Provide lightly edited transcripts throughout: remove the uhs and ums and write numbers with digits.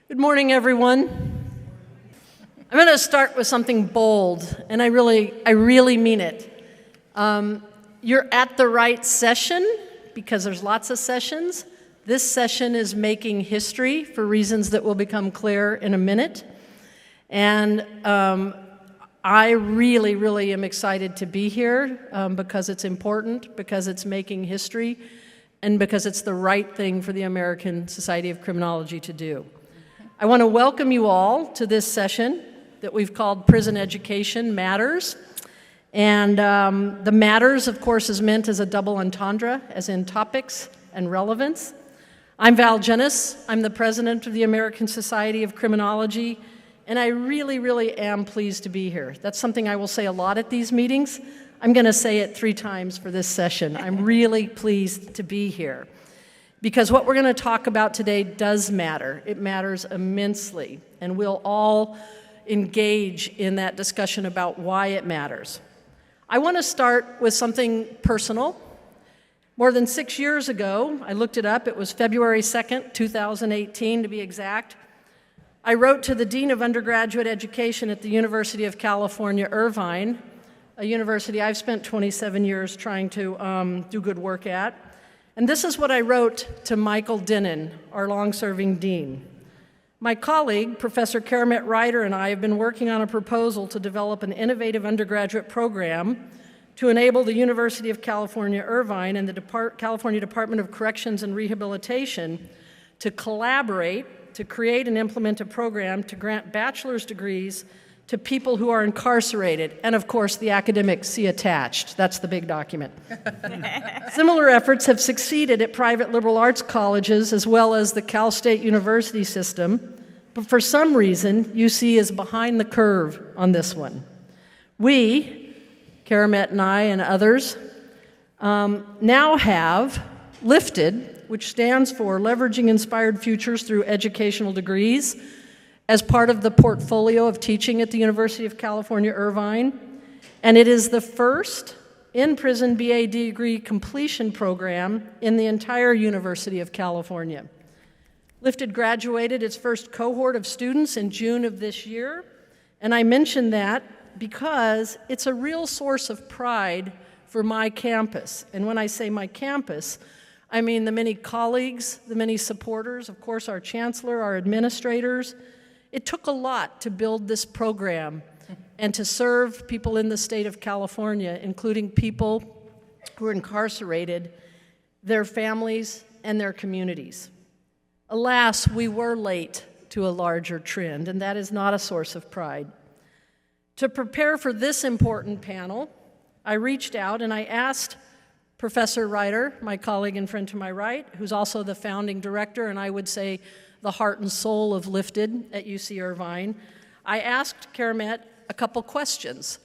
Good morning, everyone. I'm going to start with something bold, and I really mean it. You're at the right session because there's lots of sessions. This session is making history for reasons that will become clear in a minute. And I really am excited to be here because it's important, because it's making history, and because it's the right thing for the American Society of Criminology to do. I want to welcome you all to this session that we've called Prison Education Matters. And the matters, of course, is meant as a double entendre, as in topics and relevance. I'm Val Jennis. I'm the president of the American Society of Criminology, and I really am pleased to be here. That's something I will say a lot at these meetings. I'm going to say it 3 times for this session. I'm really pleased to be here. Because what we're going to talk about today does matter. It matters immensely, and we'll all engage in that discussion about why it matters. I want to start with something personal. More than 6 years ago, I looked it up, it was February 2nd, 2018 to be exact, I wrote to the Dean of Undergraduate Education at the University of California, Irvine, a university I've spent 27 years trying to do good work at. And this is what I wrote to Michael Dinnan, our long-serving dean. My colleague, Professor Karamet Ryder, and I have been working on a proposal to develop an innovative undergraduate program to enable the University of California, Irvine and the California Department of Corrections and Rehabilitation to collaborate to create and implement a program to grant bachelor's degrees to people who are incarcerated, and of course the academics see attached. That's the big document. Similar efforts have succeeded at private liberal arts colleges as well as the Cal State University system, but for some reason UC is behind the curve on this one. We, Karamet and I and others, now have LIFTED, which stands for Leveraging Inspired Futures Through Educational Degrees, as part of the portfolio of teaching at the University of California, Irvine, and it is the first in-prison BA degree completion program in the entire University of California. LIFTED graduated its first cohort of students in June of this year, and I mention that because it's a real source of pride for my campus. And when I say my campus, I mean the many colleagues, the many supporters, of course our chancellor, our administrators. It took a lot to build this program and to serve people in the state of California, including people who are incarcerated, their families, and their communities. Alas, we were late to a larger trend, and that is not a source of pride. To prepare for this important panel, I reached out and I asked Professor Ryder, my colleague and friend to my right, who's also the founding director, and I would say the heart and soul of LIFTED at UC Irvine. I asked Karamet a couple questions,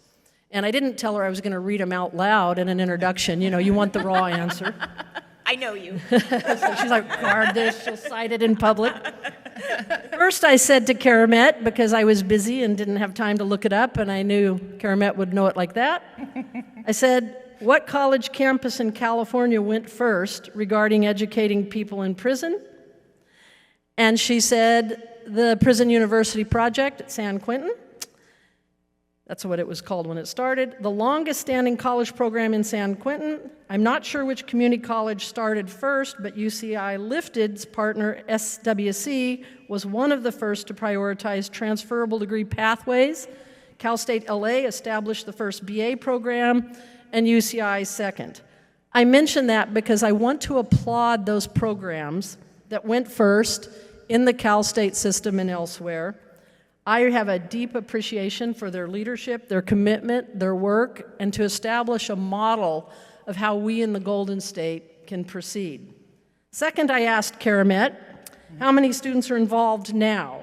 and I didn't tell her I was going to read them out loud in an introduction. You know, you want the raw answer. I know you. So she's like, guard this, she'll cite it in public. First I said to Karamet, because I was busy and didn't have time to look it up, and I knew Karamet would know it like that, I said, what college campus in California went first regarding educating people in prison? And she said, the Prison University Project at San Quentin. That's what it was called when it started. The longest standing college program in San Quentin. I'm not sure which community college started first, but UCI LIFTED's partner, SWC, was one of the first to prioritize transferable degree pathways. Cal State LA established the first BA program, and UCI second. I mention that because I want to applaud those programs that went first in the Cal State system and elsewhere. I have a deep appreciation for their leadership, their commitment, their work, and to establish a model of how we in the Golden State can proceed. Second, I asked Karamet, how many students are involved now?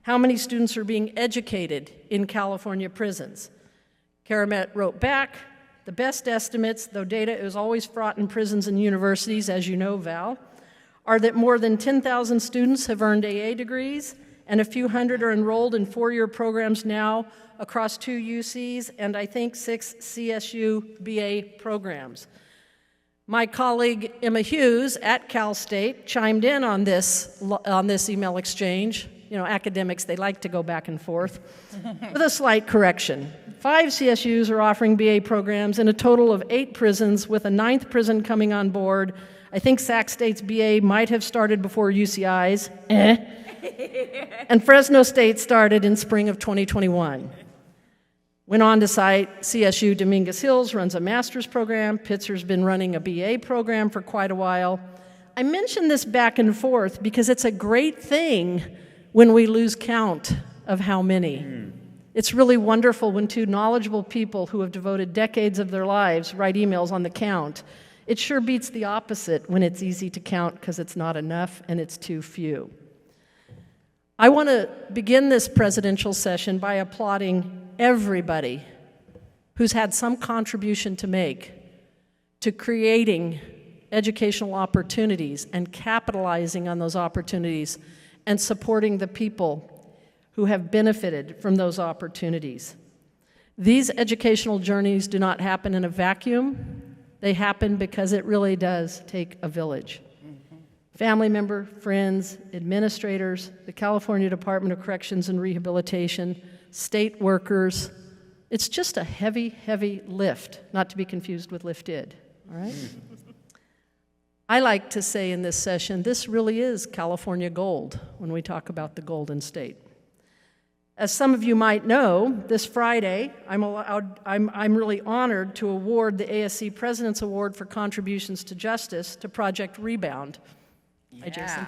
How many students are being educated in California prisons? Karamet wrote back, the best estimates, though data is always fraught in prisons and universities, as you know, Val, are that more than 10,000 students have earned AA degrees, and a few hundred are enrolled in 4-year programs now across 2 UCs and I think 6 CSU BA programs. My colleague Emma Hughes at Cal State chimed in on this email exchange academics, they like to go back and forth, with a slight correction. 5 CSUs are offering BA programs in a total of 8 prisons, with a 9th prison coming on board. I think Sac State's BA might have started before UCI's, and Fresno State started in spring of 2021. Went on to cite CSU Dominguez Hills runs a master's program. Pitzer's been running a BA program for quite a while. I mention this back and forth because it's a great thing when we lose count of how many. It's really wonderful when 2 knowledgeable people who have devoted decades of their lives write emails on the count. It sure beats the opposite when it's easy to count because it's not enough and it's too few. I want to begin this presidential session by applauding everybody who's had some contribution to make to creating educational opportunities and capitalizing on those opportunities and supporting the people who have benefited from those opportunities. These educational journeys do not happen in a vacuum. They happen because it really does take a village. Family member, friends, administrators, the California Department of Corrections and Rehabilitation, state workers. It's just a heavy, heavy lift, not to be confused with lifted, all right? I like to say in this session, this really is California gold when we talk about the Golden State. As some of you might know, this Friday, I'm really honored to award the ASC President's Award for Contributions to Justice to Project Rebound. Yeah. Hi, Jason.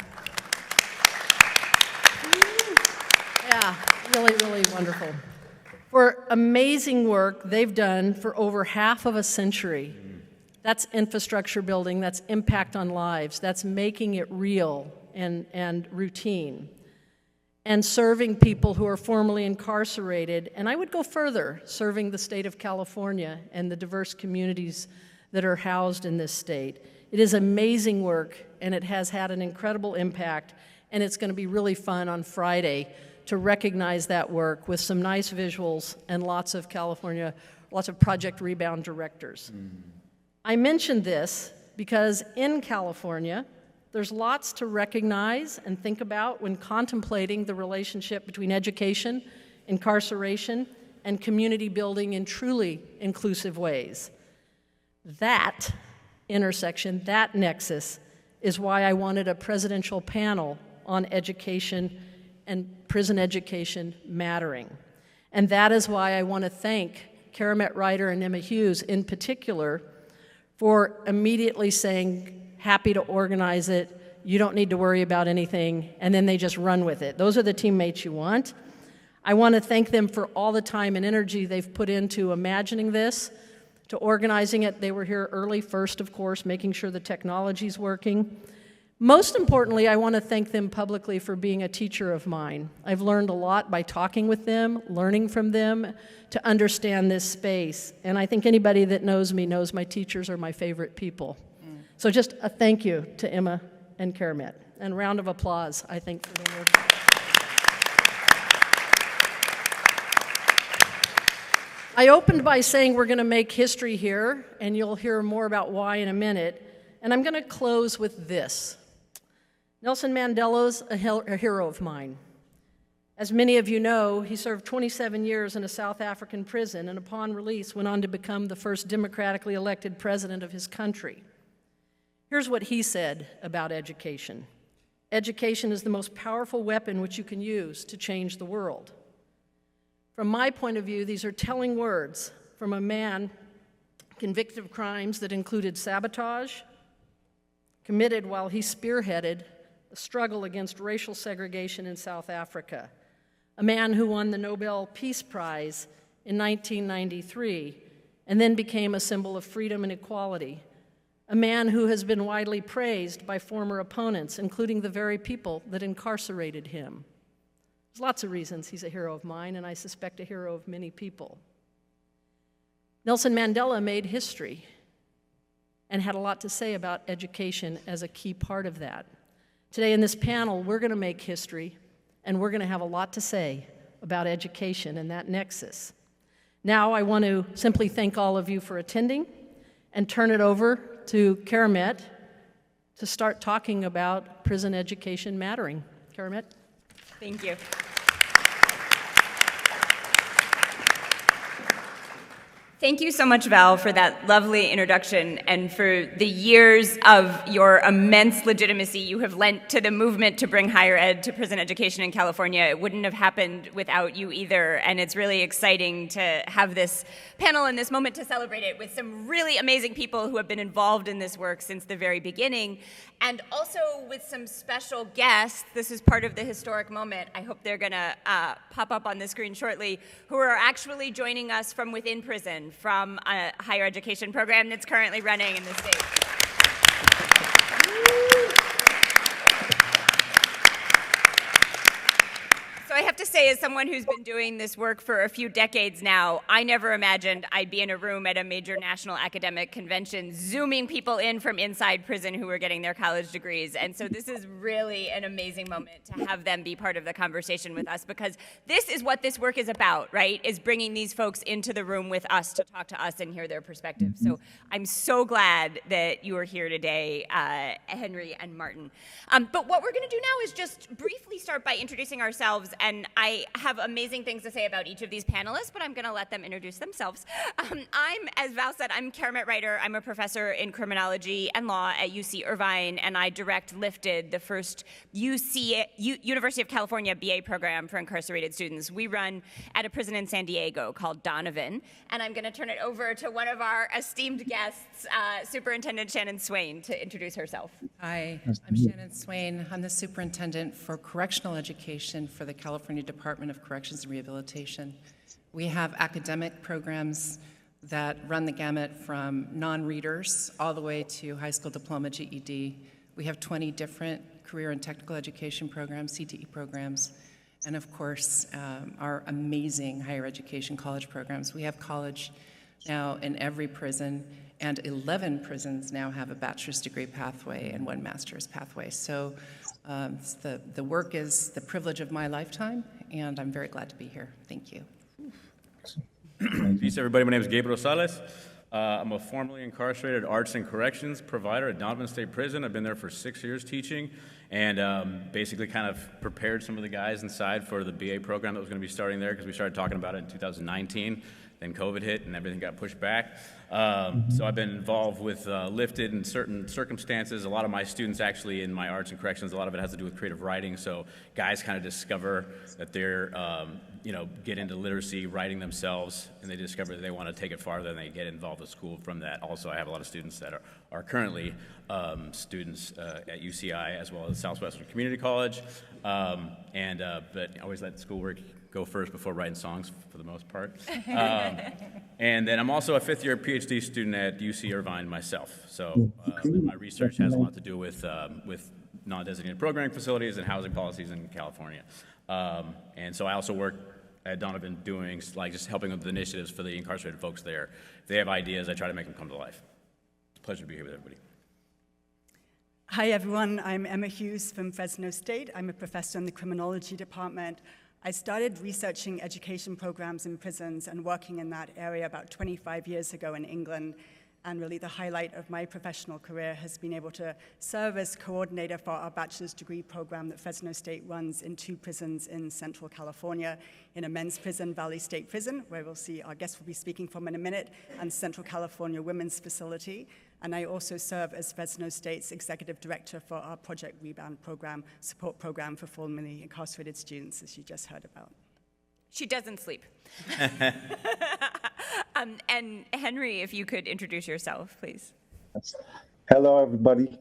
Yeah, really, really wonderful. For amazing work they've done for over half of a century. That's infrastructure building, that's impact on lives, that's making it real and routine. And serving people who are formerly incarcerated, and I would go further, serving the state of California and the diverse communities that are housed in this state. It is amazing work, and it has had an incredible impact, and it's going to be really fun on Friday to recognize that work with some nice visuals and lots of Project Rebound directors. I mentioned this because in California, there's lots to recognize and think about when contemplating the relationship between education, incarceration, and community building in truly inclusive ways. That intersection, that nexus, is why I wanted a presidential panel on education and prison education mattering. And that is why I want to thank Karamet Ryder and Emma Hughes in particular for immediately saying, happy to organize it, you don't need to worry about anything, and then they just run with it. Those are the teammates you want. I want to thank them for all the time and energy they've put into imagining this, to organizing it. They were here early first, of course, making sure the technology's working. Most importantly, I want to thank them publicly for being a teacher of mine. I've learned a lot by talking with them, learning from them to understand this space. And I think anybody that knows me knows my teachers are my favorite people. So just a thank you to Emma and Karamet. And a round of applause, I think, for their work. I opened by saying we're going to make history here, and you'll hear more about why in a minute. And I'm going to close with this. Nelson Mandela's a hero of mine. As many of you know, he served 27 years in a South African prison, and upon release went on to become the first democratically elected president of his country. Here's what he said about education. Education is the most powerful weapon which you can use to change the world. From my point of view, these are telling words from a man convicted of crimes that included sabotage, committed while he spearheaded a struggle against racial segregation in South Africa, a man who won the Nobel Peace Prize in 1993 and then became a symbol of freedom and equality, a man who has been widely praised by former opponents, including the very people that incarcerated him. There's lots of reasons he's a hero of mine, and I suspect a hero of many people. Nelson Mandela made history and had a lot to say about education as a key part of that. Today in this panel, we're going to make history, and we're going to have a lot to say about education and that nexus. Now I want to simply thank all of you for attending and turn it over to Karamet to start talking about prison education mattering. Karamet? Thank you. Thank you so much, Val, for that lovely introduction and for the years of your immense legitimacy you have lent to the movement to bring higher ed to prison education in California. It wouldn't have happened without you either, and it's really exciting to have this panel and this moment to celebrate it with some really amazing people who have been involved in this work since the very beginning, and also with some special guests. This is part of the historic moment. I hope they're gonna pop up on the screen shortly, who are actually joining us from within prison, from a higher education program that's currently running in the state. So I have to say, as someone who's been doing this work for a few decades now, I never imagined I'd be in a room at a major national academic convention zooming people in from inside prison who were getting their college degrees. And so this is really an amazing moment to have them be part of the conversation with us, because this is what this work is about, right? Is bringing these folks into the room with us to talk to us and hear their perspectives. So I'm so glad that you are here today, Henry and Martin. But what we're gonna do now is just briefly start by introducing ourselves. And I have amazing things to say about each of these panelists, but I'm going to let them introduce themselves. As Val said, I'm Karamet Ryder. I'm a professor in criminology and law at UC Irvine, and I direct Lifted, the first University of California BA program for incarcerated students. We run at a prison in San Diego called Donovan, and I'm going to turn it over to one of our esteemed guests, Superintendent Shannon Swain, to introduce herself. Hi, I'm Shannon Swain. I'm the superintendent for correctional education for the California Department of Corrections and Rehabilitation. We have academic programs that run the gamut from non-readers all the way to high school diploma GED. We have 20 different career and technical education programs, CTE programs, and of course, our amazing higher education college programs. We have college now in every prison, and 11 prisons now have a bachelor's degree pathway and 1 master's pathway. So the work is the privilege of my lifetime, and I'm very glad to be here. Thank you. Peace, everybody. My name is Gabriel Rosales. I'm a formerly incarcerated arts and corrections provider at Donovan State Prison. I've been there for 6 years teaching, and basically kind of prepared some of the guys inside for the BA program that was going to be starting there, because we started talking about it in 2019. Then COVID hit and everything got pushed back. So I've been involved with Lifted in certain circumstances. A lot of my students actually in my arts and corrections, a lot of it has to do with creative writing. So guys kind of discover that they're, get into literacy, writing themselves, and they discover that they want to take it farther, and they get involved with school from that. Also, I have a lot of students that are currently students at UCI as well as Southwestern Community College. But I always let schoolwork go first before writing songs for the most part. And then I'm also a 5th-year PhD student at UC Irvine myself. So my research has a lot to do with non-designated programming facilities and housing policies in California. And so I also work at Donovan doing, just helping with the initiatives for the incarcerated folks there. If they have ideas, I try to make them come to life. It's a pleasure to be here with everybody. Hi, everyone. I'm Emma Hughes from Fresno State. I'm a professor in the Criminology department. I started researching education programs in prisons and working in that area about 25 years ago in England. And really the highlight of my professional career has been able to serve as coordinator for our bachelor's degree program that Fresno State runs in 2 prisons in Central California, in a men's prison, Valley State Prison, where we'll see our guest will be speaking from in a minute, and Central California Women's Facility. And I also serve as Fresno State's executive director for our Project Rebound program, support program for formerly incarcerated students, as you just heard about. She doesn't sleep. And Henry, if you could introduce yourself, please. Hello, everybody.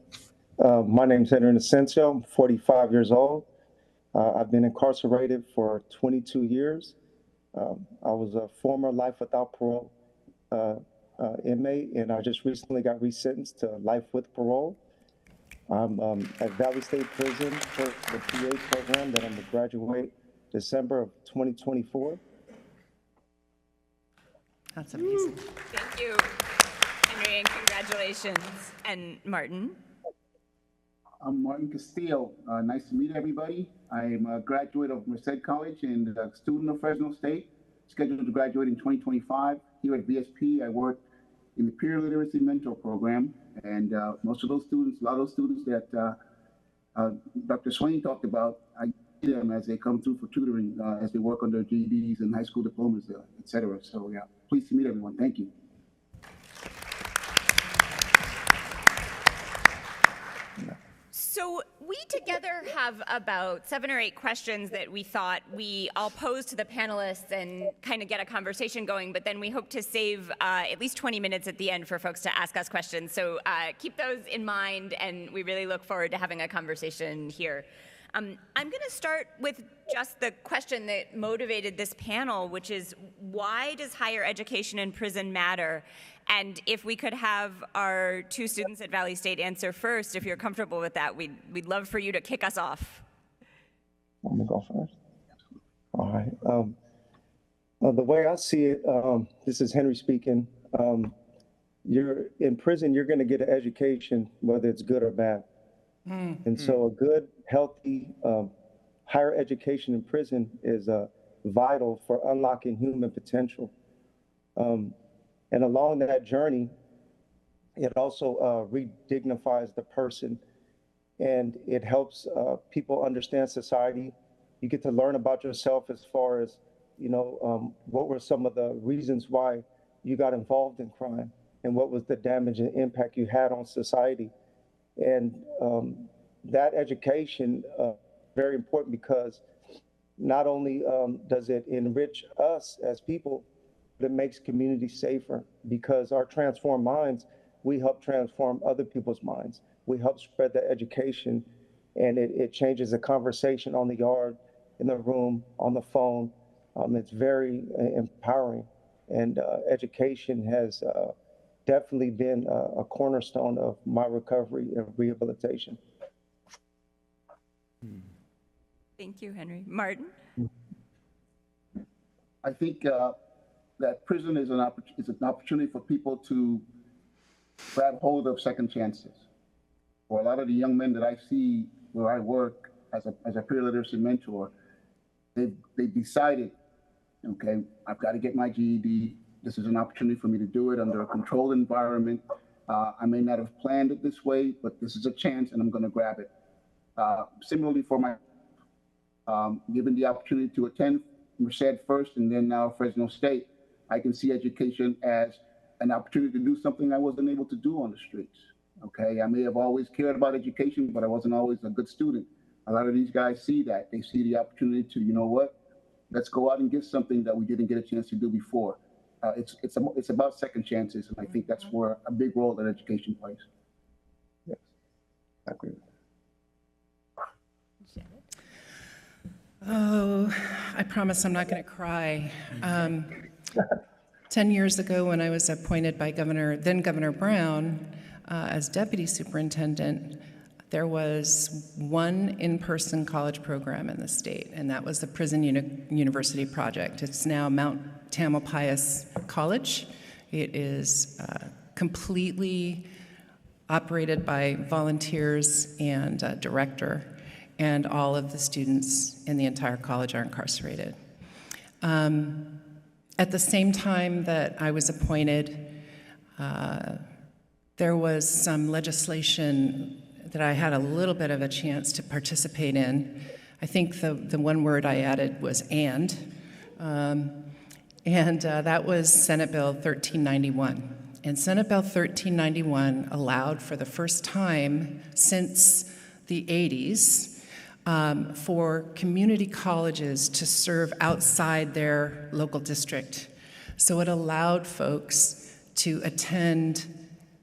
My name is Henry Inocencio. I'm 45 years old. I've been incarcerated for 22 years. I was a former life without parole inmate, and I just recently got resentenced to life with parole. I'm at Valley State Prison for the PA program that I'm going to graduate December of 2024. That's amazing. Thank you, Henry, and congratulations. And Martin? I'm Martin Castillo. Nice to meet everybody. I'm a graduate of Merced College and a student of Fresno State, scheduled to graduate in 2025. Here at VSP, I work in the Peer Literacy Mentor Program, and most of those students, a lot of those students that Dr. Swain talked about, I them as they come through for tutoring, as they work on their GEDs and high school diplomas, et cetera. So yeah, pleased to meet everyone. Thank you. So we together have about 7 or 8 questions that we thought we all pose to the panelists and kind of get a conversation going, but then we hope to save at least 20 minutes at the end for folks to ask us questions. So keep those in mind, and we really look forward to having a conversation here. I'm going to start with just the question that motivated this panel, which is, why does higher education in prison matter? And if we could have our 2 students at Valley State answer first, if you're comfortable with that, we'd love for you to kick us off. Want me to go first? All right. The way I see it, this is Henry speaking. You're in prison, you're going to get an education, whether it's good or bad. And so a good, healthy, higher education in prison is vital for unlocking human potential. And along that journey, it also re-dignifies the person, and it helps people understand society. You get to learn about yourself as far as, what were some of the reasons why you got involved in crime, and what was the damage and impact you had on society. And that education very important, because not only does it enrich us as people, but it makes communities safer, because our transformed minds, we help transform other people's minds. We help spread the education, and it changes the conversation on the yard, in the room, on the phone. It's very empowering, and education has definitely been a cornerstone of my recovery and rehabilitation. Thank you, Henry. Martin? I think that prison is an opportunity for people to grab hold of second chances. For a lot of the young men that I see where I work as a peer literacy mentor, they decided, okay, I've got to get my GED. This is an opportunity for me to do it under a controlled environment. I may not have planned it this way, but this is a chance, and I'm going to grab it. Similarly for my, given the opportunity to attend Merced first and then now Fresno State, I can see education as an opportunity to do something I wasn't able to do on the streets. Okay, I may have always cared about education, but I wasn't always a good student. A lot of these guys see that. They see the opportunity to, you know what, let's go out and get something that we didn't get a chance to do before. It's about second chances, and I think that's where a big role that education plays. Yes, I agree. Oh, I promise I'm not going to cry. 10 years ago, when I was appointed by then Governor Brown as deputy superintendent, there was one in-person college program in the state, and that was the Prison University Project. It's now Mount Tamalpais College. It is completely operated by volunteers and a director, and all of the students in the entire college are incarcerated. At the same time that I was appointed, there was some legislation that I had a little bit of a chance to participate in. I think the one word I added was and that was Senate Bill 1391. And Senate Bill 1391 allowed, for the first time since the 80s, for community colleges to serve outside their local district. So it allowed folks to attend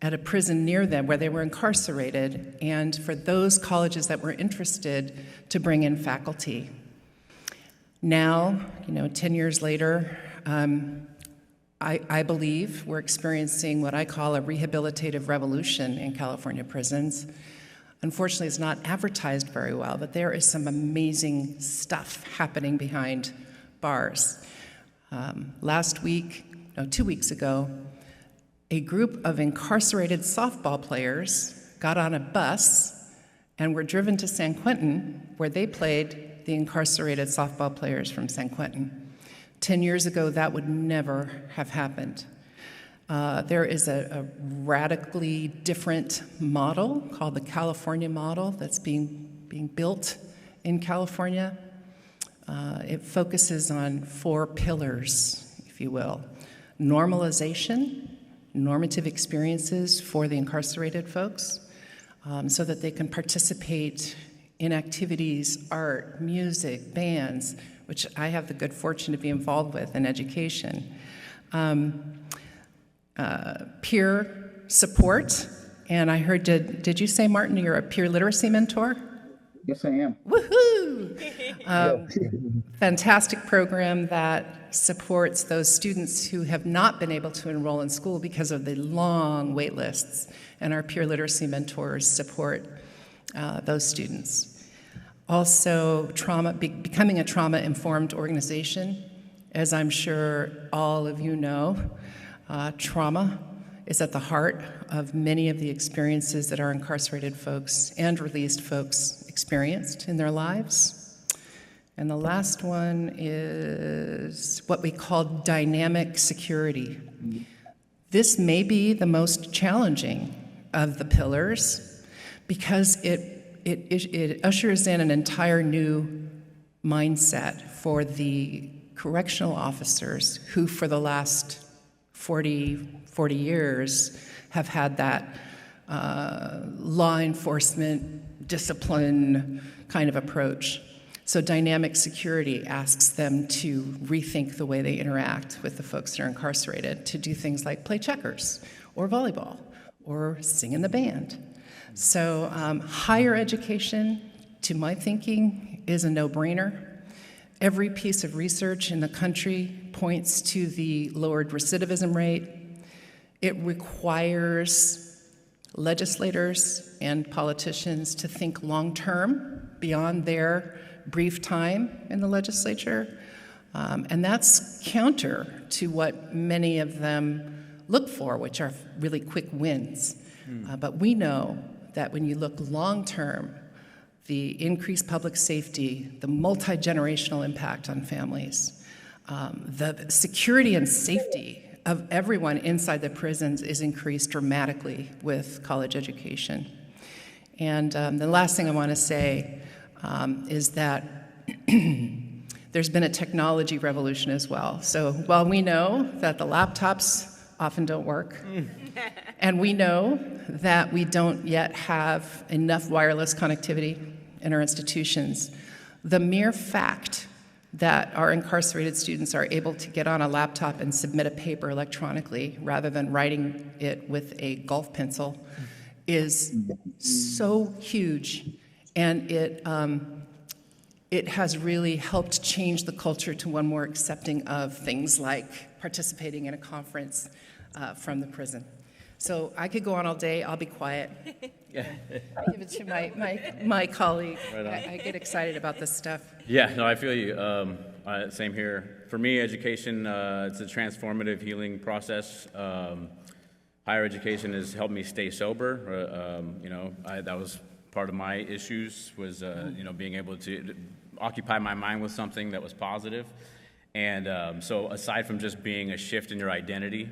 at a prison near them where they were incarcerated, and for those colleges that were interested to bring in faculty. Now, 10 years later, I believe we're experiencing what I call a rehabilitative revolution in California prisons. Unfortunately, it's not advertised very well, but there is some amazing stuff happening behind bars. 2 weeks ago, a group of incarcerated softball players got on a bus and were driven to San Quentin, where they played the incarcerated softball players from San Quentin. 10 years ago, that would never have happened. There is a radically different model called the California model that's being built in California It focuses on 4 pillars, if you will. Normalization, normative experiences for the incarcerated folks, so that they can participate in activities, art, music, bands, which I have the good fortune to be involved with, in education. Peer support, and I heard, did you say, Martin, you're a peer literacy mentor? Yes, I am. Woohoo! Fantastic program that supports those students who have not been able to enroll in school because of the long wait lists, and our peer literacy mentors support those students. Also, becoming a trauma-informed organization. As I'm sure all of you know, trauma is at the heart of many of the experiences that our incarcerated folks and released folks experienced in their lives. And the last one is what we call dynamic security. This may be the most challenging of the pillars because it ushers in an entire new mindset for the correctional officers who, for the last 40 years, have had that law enforcement discipline kind of approach. So dynamic security asks them to rethink the way they interact with the folks that are incarcerated, to do things like play checkers or volleyball or sing in the band. So higher education, to my thinking, is a no-brainer. Every piece of research in the country points to the lowered recidivism rate. It requires legislators and politicians to think long-term beyond their brief time in the legislature. And that's counter to what many of them look for, which are really quick wins. But we know that when you look long-term, the increased public safety, the multi-generational impact on families, the security and safety of everyone inside the prisons is increased dramatically with college education. And the last thing I want to say is that there's been a technology revolution as well. So while we know that the laptops often don't work, and we know that we don't yet have enough wireless connectivity in our institutions, the mere fact that our incarcerated students are able to get on a laptop and submit a paper electronically rather than writing it with a golf pencil is so huge, and it has really helped change the culture to one more accepting of things like participating in a conference from the prison. So I could go on all day. I'll be quiet. I'll give it to my colleague. Right on. I get excited about this stuff. Yeah, no, I feel you. Same here. For me, education, it's a transformative healing process. Higher education has helped me stay sober. That was part of my issues was, being able to occupy my mind with something that was positive. And so aside from just being a shift in your identity,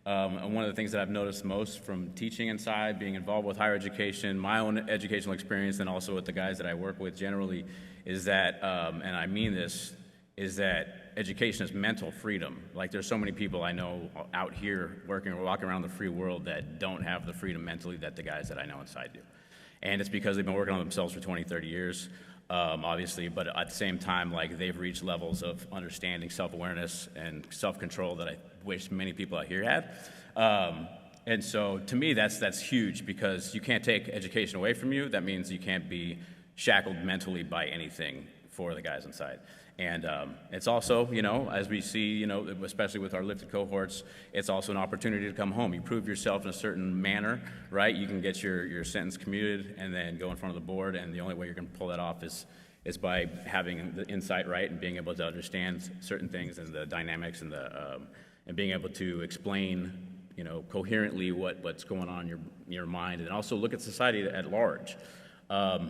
and one of the things that I've noticed most from teaching inside, being involved with higher education, my own educational experience, and also with the guys that I work with generally, is that, and I mean this, is that education is mental freedom. Like, there's so many people I know out here working or walking around the free world that don't have the freedom mentally that the guys that I know inside do. And it's because they've been working on themselves for 20, 30 years, obviously, but at the same time, like, they've reached levels of understanding self-awareness and self-control that I wish many people out here had. And so to me, that's huge, because you can't take education away from you. That means you can't be shackled mentally by anything for the guys inside. And it's also, as we see, especially with our lifted cohorts, it's also an opportunity to come home. You prove yourself in a certain manner, right? You can get your sentence commuted and then go in front of the board, and the only way you're going to pull that off is by having the insight right and being able to understand certain things and the dynamics and and being able to explain, coherently what's going on in your mind, and also look at society at large.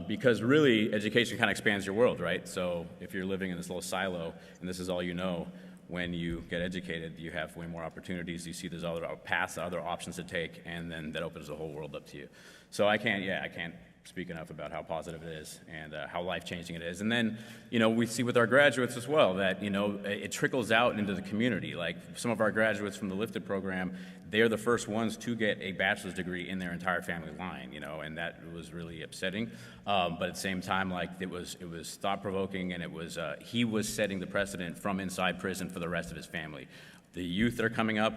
Because really, education kind of expands your world, right? So if you're living in this little silo and this is all you know, when you get educated, you have way more opportunities. You see there's other paths, other options to take, and then that opens the whole world up to you. So I can't speak enough about how positive it is and how life-changing it is. And then, we see with our graduates as well that, it trickles out into the community. Like some of our graduates from the Lifted program, they're the first ones to get a bachelor's degree in their entire family line, and that was really upsetting. But at the same time, like it was thought-provoking, and he was setting the precedent from inside prison for the rest of his family. The youth that are coming up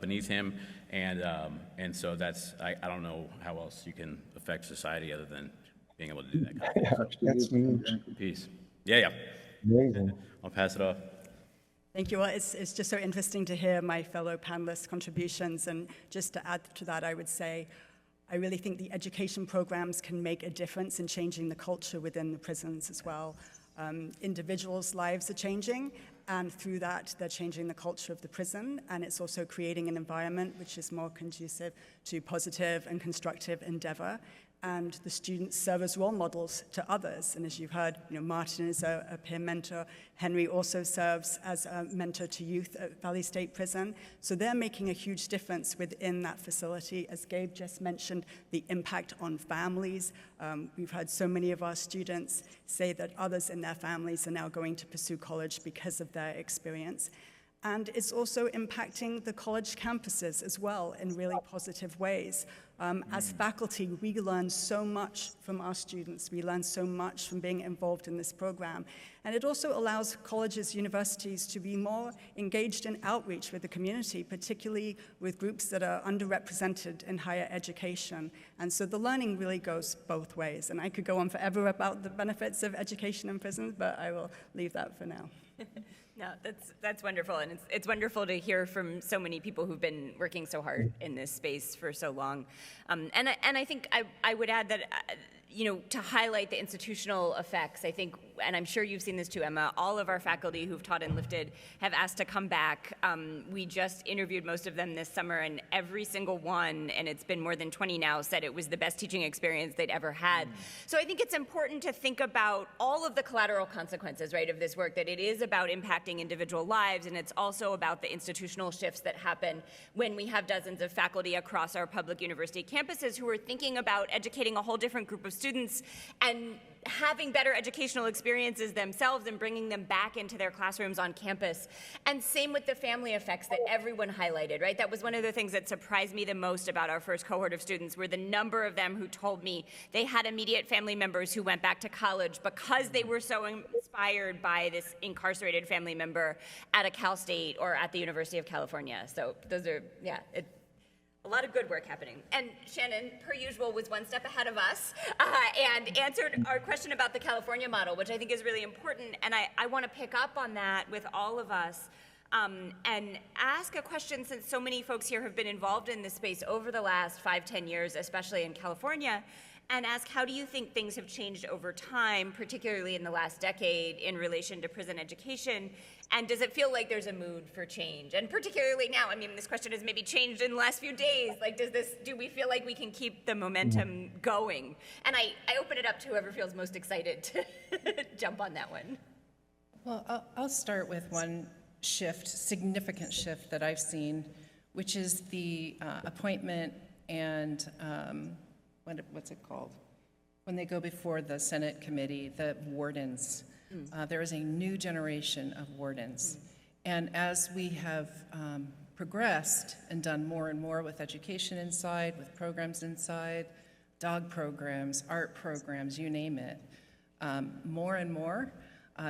beneath him, and so I don't know how else you can affect society other than being able to do that kind of thing. That's huge. Peace. Yeah. Amazing. I'll pass it off. Thank you. Well, it's just so interesting to hear my fellow panelists' contributions. And just to add to that, I would say I really think the education programs can make a difference in changing the culture within the prisons as well. Individuals' lives are changing, and through that, they're changing the culture of the prison, and it's also creating an environment which is more conducive to positive and constructive endeavor. And the students serve as role models to others. And as you've heard, Martin is a peer mentor. Henry also serves as a mentor to youth at Valley State Prison. So they're making a huge difference within that facility. As Gabe just mentioned, the impact on families. We've heard so many of our students say that others in their families are now going to pursue college because of their experience. And it's also impacting the college campuses as well in really positive ways. As faculty, we learn so much from our students. We learn so much from being involved in this program. And it also allows colleges, universities to be more engaged in outreach with the community, particularly with groups that are underrepresented in higher education. And so the learning really goes both ways. And I could go on forever about the benefits of education in prisons, but I will leave that for now. No, that's wonderful, and it's wonderful to hear from so many people who've been working so hard in this space for so long. And I think I would add that to highlight the institutional effects, I think, and I'm sure you've seen this too, Emma, all of our faculty who've taught in Lifted have asked to come back. We just interviewed most of them this summer, and every single one, and it's been more than 20 now, said it was the best teaching experience they'd ever had. So I think it's important to think about all of the collateral consequences, right, of this work, that it is about impacting individual lives, and it's also about the institutional shifts that happen when we have dozens of faculty across our public university campuses who are thinking about educating a whole different group of students and having better educational experiences themselves and bringing them back into their classrooms on campus. And same with the family effects that everyone highlighted, right? That was one of the things that surprised me the most about our first cohort of students, were the number of them who told me they had immediate family members who went back to college because they were so inspired by this incarcerated family member at a Cal State or at the University of California. So those are, a lot of good work happening. And Shannon, per usual, was one step ahead of us and answered our question about the California model, which I think is really important. And I want to pick up on that with all of us and ask a question, since so many folks here have been involved in this space over the last 5-10 years, especially in California, and ask, how do you think things have changed over time, particularly in the last decade, in relation to prison education? And does it feel like there's a mood for change? And particularly now, I mean, this question has maybe changed in the last few days. Like, do we feel like we can keep the momentum going? And I open it up to whoever feels most excited to jump on that one. Well, I'll start with one significant shift that I've seen, which is the appointment and what's it called? When they go before the Senate committee, the wardens. There is a new generation of wardens. And as we have progressed and done more and more with education inside, with programs inside, dog programs, art programs, you name it, more and more,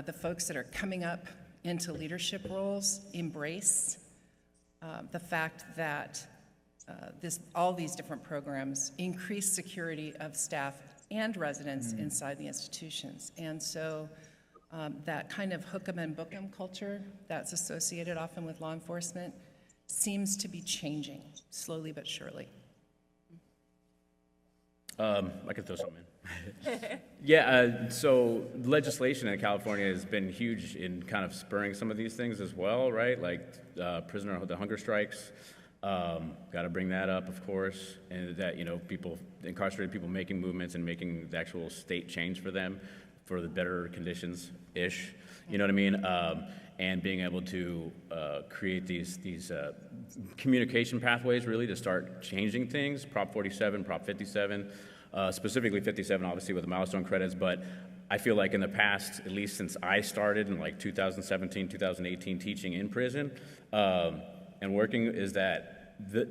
the folks that are coming up into leadership roles embrace the fact that all these different programs increase security of staff and residents inside the institutions. And so that kind of hook 'em and book 'em culture that's associated often with law enforcement seems to be changing, slowly but surely. I could throw something in. So legislation in California has been huge in kind of spurring some of these things as well, right? Like the hunger strikes. Got to bring that up, of course, and that, incarcerated people making movements and making the actual state change for them for the better conditions-ish, you know what I mean? And being able to create these communication pathways, really, to start changing things. Prop 47, Prop 57, specifically 57, obviously, with the milestone credits, but I feel like in the past, at least since I started in like 2017, 2018, teaching in prison and working, is that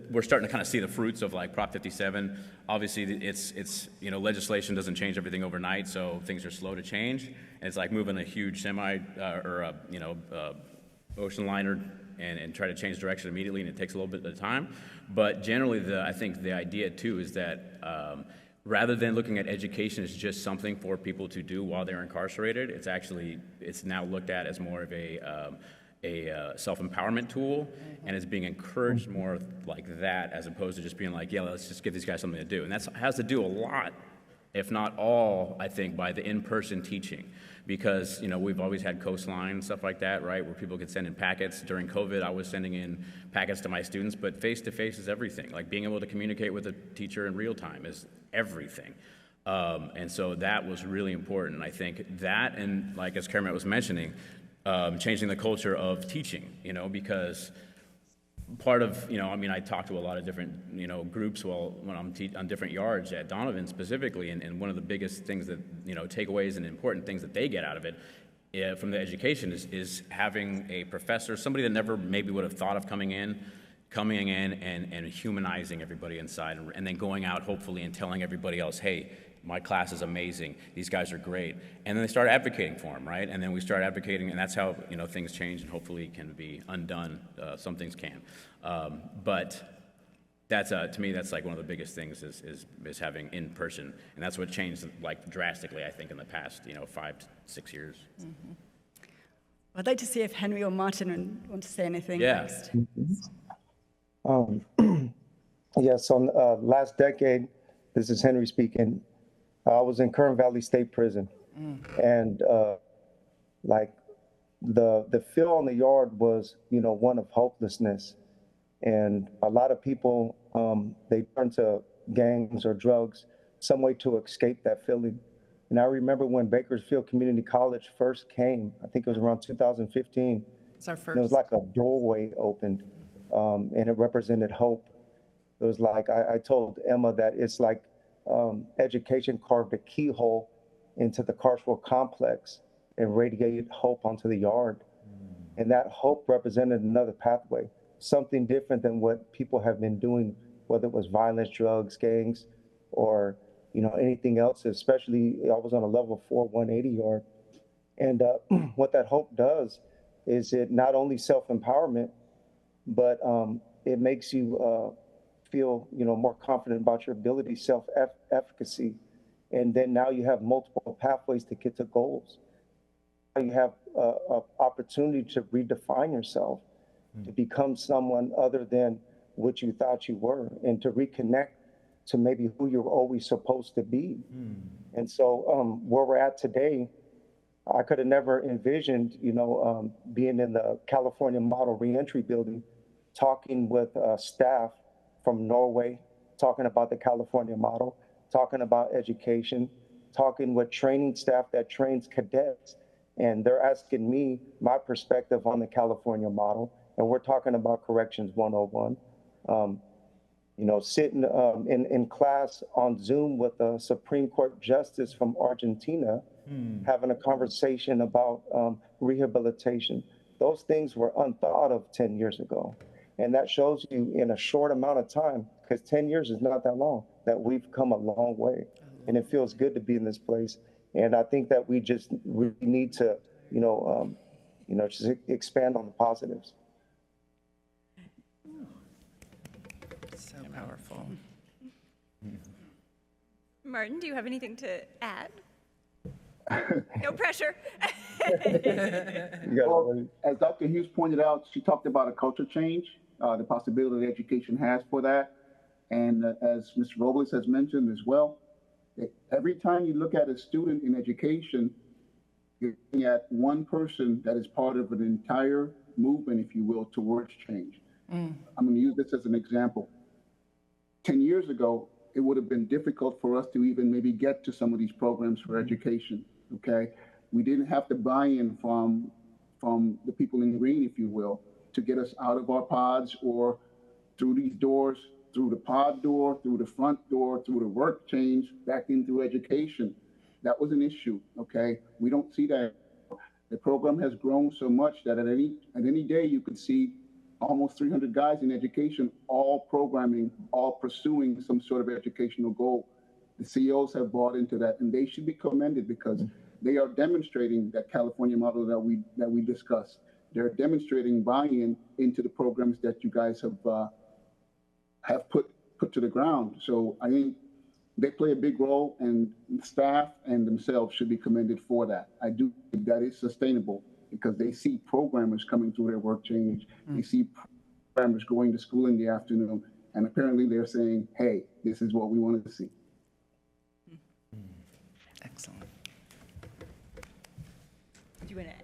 we're starting to kind of see the fruits of like Prop 57. Obviously, it's legislation doesn't change everything overnight, so things are slow to change. And it's like moving a huge semi or a ocean liner and try to change direction immediately, and it takes a little bit of time. But generally, I think the idea too is that rather than looking at education as just something for people to do while they're incarcerated, it's now looked at as more of a self-empowerment tool, and it's being encouraged more like that, as opposed to just being like, yeah, let's just give these guys something to do. And that has to do a lot, if not all, I think, by the in-person teaching. Because, we've always had coastline and stuff like that, right, where people could send in packets. During COVID, I was sending in packets to my students, but face-to-face is everything. Like, being able to communicate with a teacher in real time is everything. And so that was really important. I think that, and like as Kermit was mentioning, changing the culture of teaching, because part of, I talk to a lot of different, groups when I'm on different yards at Donovan specifically, and one of the biggest things that, takeaways and important things that they get out of it from the education is having a professor, somebody that never maybe would have thought of coming in and humanizing everybody inside, and then going out hopefully and telling everybody else, hey, my class is amazing, these guys are great. And then they start advocating for them, right? And then we start advocating, and that's how, things change and hopefully can be undone. Some things can. But that's, to me, that's like one of the biggest things is having in person. And that's what changed like drastically, I think, in the past, 5 to 6 years. Mm-hmm. I'd like to see if Henry or Martin want to say anything next. Yes, on last decade, this is Henry speaking. I was in Kern Valley State Prison, and like the feel on the yard was, one of hopelessness, and a lot of people they turn to gangs or drugs, some way to escape that feeling. And I remember when Bakersfield Community College first came, I think it was around 2015. It's our first. It was like a doorway opened, and it represented hope. It was like I told Emma that it's like education carved a keyhole into the carceral complex and radiated hope onto the yard. And that hope represented another pathway, something different than what people have been doing, whether it was violence, drugs, gangs, or anything else. Especially, I was on a level 4 180 yard. And what that hope does is it not only self-empowerment, but it makes you feel more confident about your ability, self-efficacy, and then now you have multiple pathways to get to goals. You have an opportunity to redefine yourself, to become someone other than what you thought you were, and to reconnect to maybe who you're always supposed to be. And so where we're at today, I could have never envisioned, being in the California Model Reentry Building, talking with staff from Norway, talking about the California model, talking about education, talking with training staff that trains cadets. And they're asking me my perspective on the California model. And we're talking about Corrections 101. Sitting in class on Zoom with a Supreme Court justice from Argentina, having a conversation about rehabilitation. Those things were unthought of 10 years ago. And that shows you in a short amount of time, because 10 years is not that long, that we've come a long way. And it feels good to be in this place. And I think that we need to, just expand on the positives. So powerful. Martin, do you have anything to add? No pressure. Well, as Dr. Hughes pointed out, she talked about a culture change, the possibility that education has for that. And as Mr. Robles has mentioned as well, every time you look at a student in education, you're looking at one person that is part of an entire movement, if you will, towards change. I'm going to use this as an example. 10 years ago, it would have been difficult for us to even maybe get to some of these programs for education, okay? We didn't have to buy in from the people in green, if you will, to get us out of our pods or through these doors through the pod door, through the front door, through the work change, back in through education. That was an issue, okay? We don't see that. The program has grown so much that at any day you could see almost 300 guys in education, all programming, all pursuing some sort of educational goal. The CEOs have bought into that, and they should be commended because they are demonstrating that California model that we discussed. They're demonstrating buy-in into the programs that you guys have put to the ground. So I think they play a big role, and staff and themselves should be commended for that. I do think that is sustainable because they see programmers coming through their work change. They see programmers going to school in the afternoon, and apparently they're saying, hey, this is what we wanted to see. Excellent.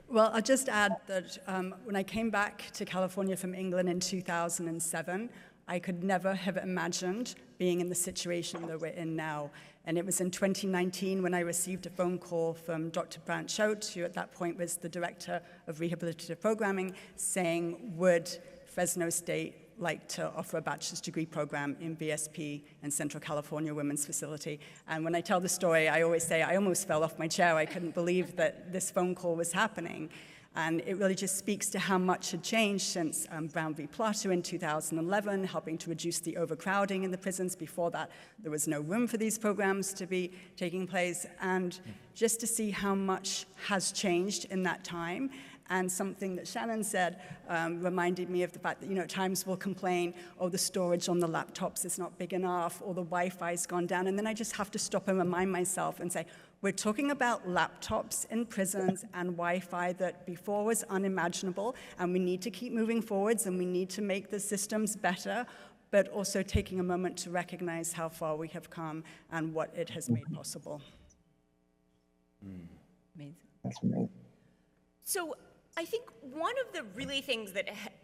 Well, I'll just add that when I came back to California from England in 2007, I could never have imagined being in the situation that we're in now. And it was in 2019 when I received a phone call from Dr. Brandt Schout, who at that point was the director of rehabilitative programming, saying, would Fresno State like to offer a bachelor's degree program in VSP in Central California Women's Facility. And when I tell the story, I always say I almost fell off my chair. I couldn't believe that this phone call was happening. And it really just speaks to how much had changed since Brown v. Platter in 2011, helping to reduce the overcrowding in the prisons. Before that, there was no room for these programs to be taking place. And just to see how much has changed in that time. And something that Shannon said reminded me of the fact that, at times we'll complain, oh, the storage on the laptops is not big enough, or the Wi-Fi's gone down. And then I just have to stop and remind myself and say, we're talking about laptops in prisons and Wi-Fi that before was unimaginable, and we need to keep moving forwards, and we need to make the systems better, but also taking a moment to recognize how far we have come and what it has made possible. Amazing. That's amazing. So I think one of the really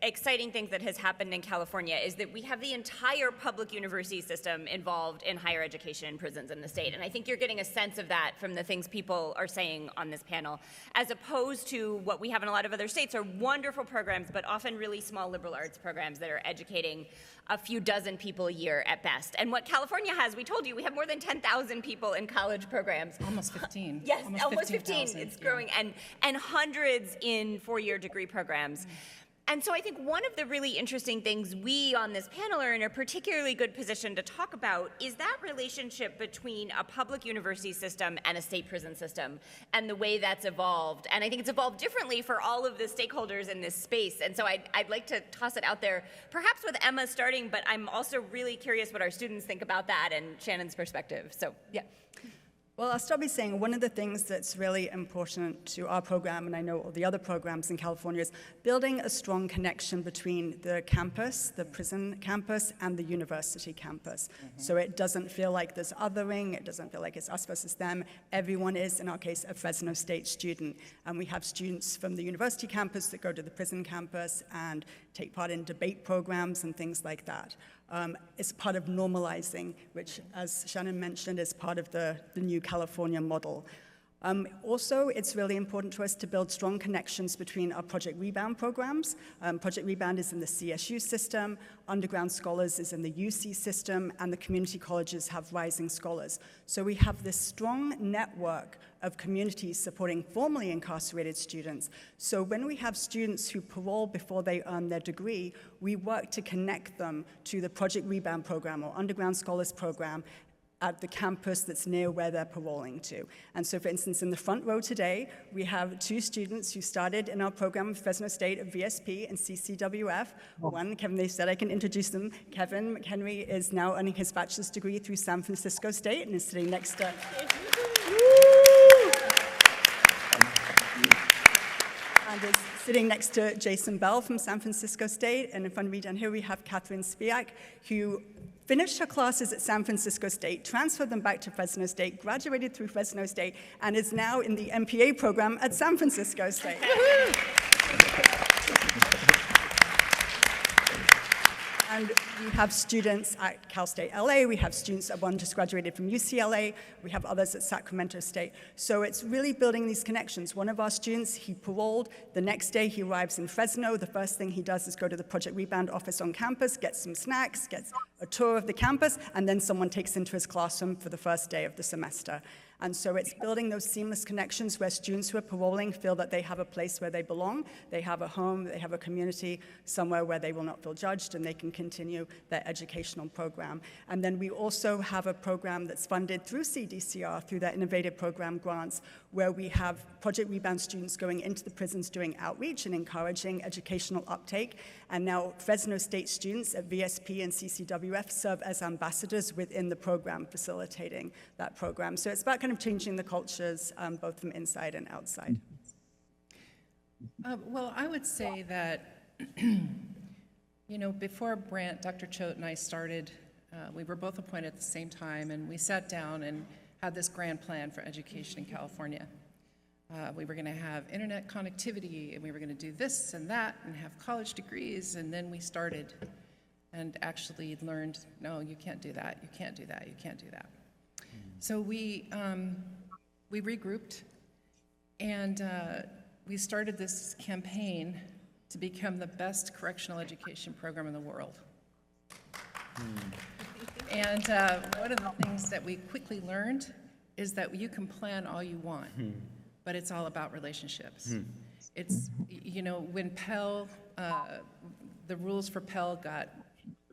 exciting things that has happened in California is that we have the entire public university system involved in higher education and prisons in the state. And I think you're getting a sense of that from the things people are saying on this panel, as opposed to what we have in a lot of other states are wonderful programs, but often really small liberal arts programs that are educating a few dozen people a year at best. And what California has, we told you, we have more than 10,000 people in college programs. Almost 15. Yes, almost 15. 15,000. It's growing, and hundreds in four-year degree programs. And so I think one of the really interesting things we on this panel are in a particularly good position to talk about is that relationship between a public university system and a state prison system and the way that's evolved. And I think it's evolved differently for all of the stakeholders in this space. And so I'd like to toss it out there, perhaps with Emma starting, but I'm also really curious what our students think about that and Shannon's perspective. So, yeah. Well, I'll start by saying one of the things that's really important to our program, and I know all the other programs in California, is building a strong connection between the campus, the prison campus, and the university campus. So it doesn't feel like there's othering, it doesn't feel like it's us versus them. Everyone is, in our case, a Fresno State student. And we have students from the university campus that go to the prison campus and take part in debate programs and things like that. It's part of normalizing, which, as Shannon mentioned, is part of the new California model. Also, it's really important to us to build strong connections between our Project Rebound programs. Project Rebound is in the CSU system, Underground Scholars is in the UC system, and the community colleges have Rising Scholars. So we have this strong network of communities supporting formerly incarcerated students. So when we have students who parole before they earn their degree, we work to connect them to the Project Rebound program or Underground Scholars program at the campus that's near where they're paroling to. And so, for instance, in the front row today, we have two students who started in our program at Fresno State at VSP and CCWF. One, Kevin, they said I can introduce them. Kevin McHenry is now earning his bachelor's degree through San Francisco State and is sitting next to... and is sitting next to Jason Bell from San Francisco State. And in front of me down here, we have Catherine Spiak, who finished her classes at San Francisco State, transferred them back to Fresno State, graduated through Fresno State, and is now in the MPA program at San Francisco State. And we have students at Cal State LA, we have students, one just graduated from UCLA, we have others at Sacramento State. So it's really building these connections. One of our students, he paroled, the next day he arrives in Fresno, the first thing he does is go to the Project Rebound office on campus, gets some snacks, gets a tour of the campus, and then someone takes him to his classroom for the first day of the semester. And so it's building those seamless connections where students who are paroling feel that they have a place where they belong, they have a home, they have a community, somewhere where they will not feel judged and they can continue their educational program. And then we also have a program that's funded through CDCR, through their innovative program grants, where we have Project Rebound students going into the prisons doing outreach and encouraging educational uptake. And now Fresno State students at VSP and CCWF serve as ambassadors within the program, facilitating that program. So it's about kind of changing the cultures, both from inside and outside. Well, I would say that, before Dr. Choate and I started, we were both appointed at the same time, and we sat down and had this grand plan for education in California. We were going to have internet connectivity, and we were going to do this and that, and have college degrees, and then we started and actually learned, no, you can't do that, you can't do that, you can't do that. So we regrouped, and we started this campaign to become the best correctional education program in the world. And one of the things that we quickly learned is that you can plan all you want, but it's all about relationships. It's, when Pell, the rules for Pell got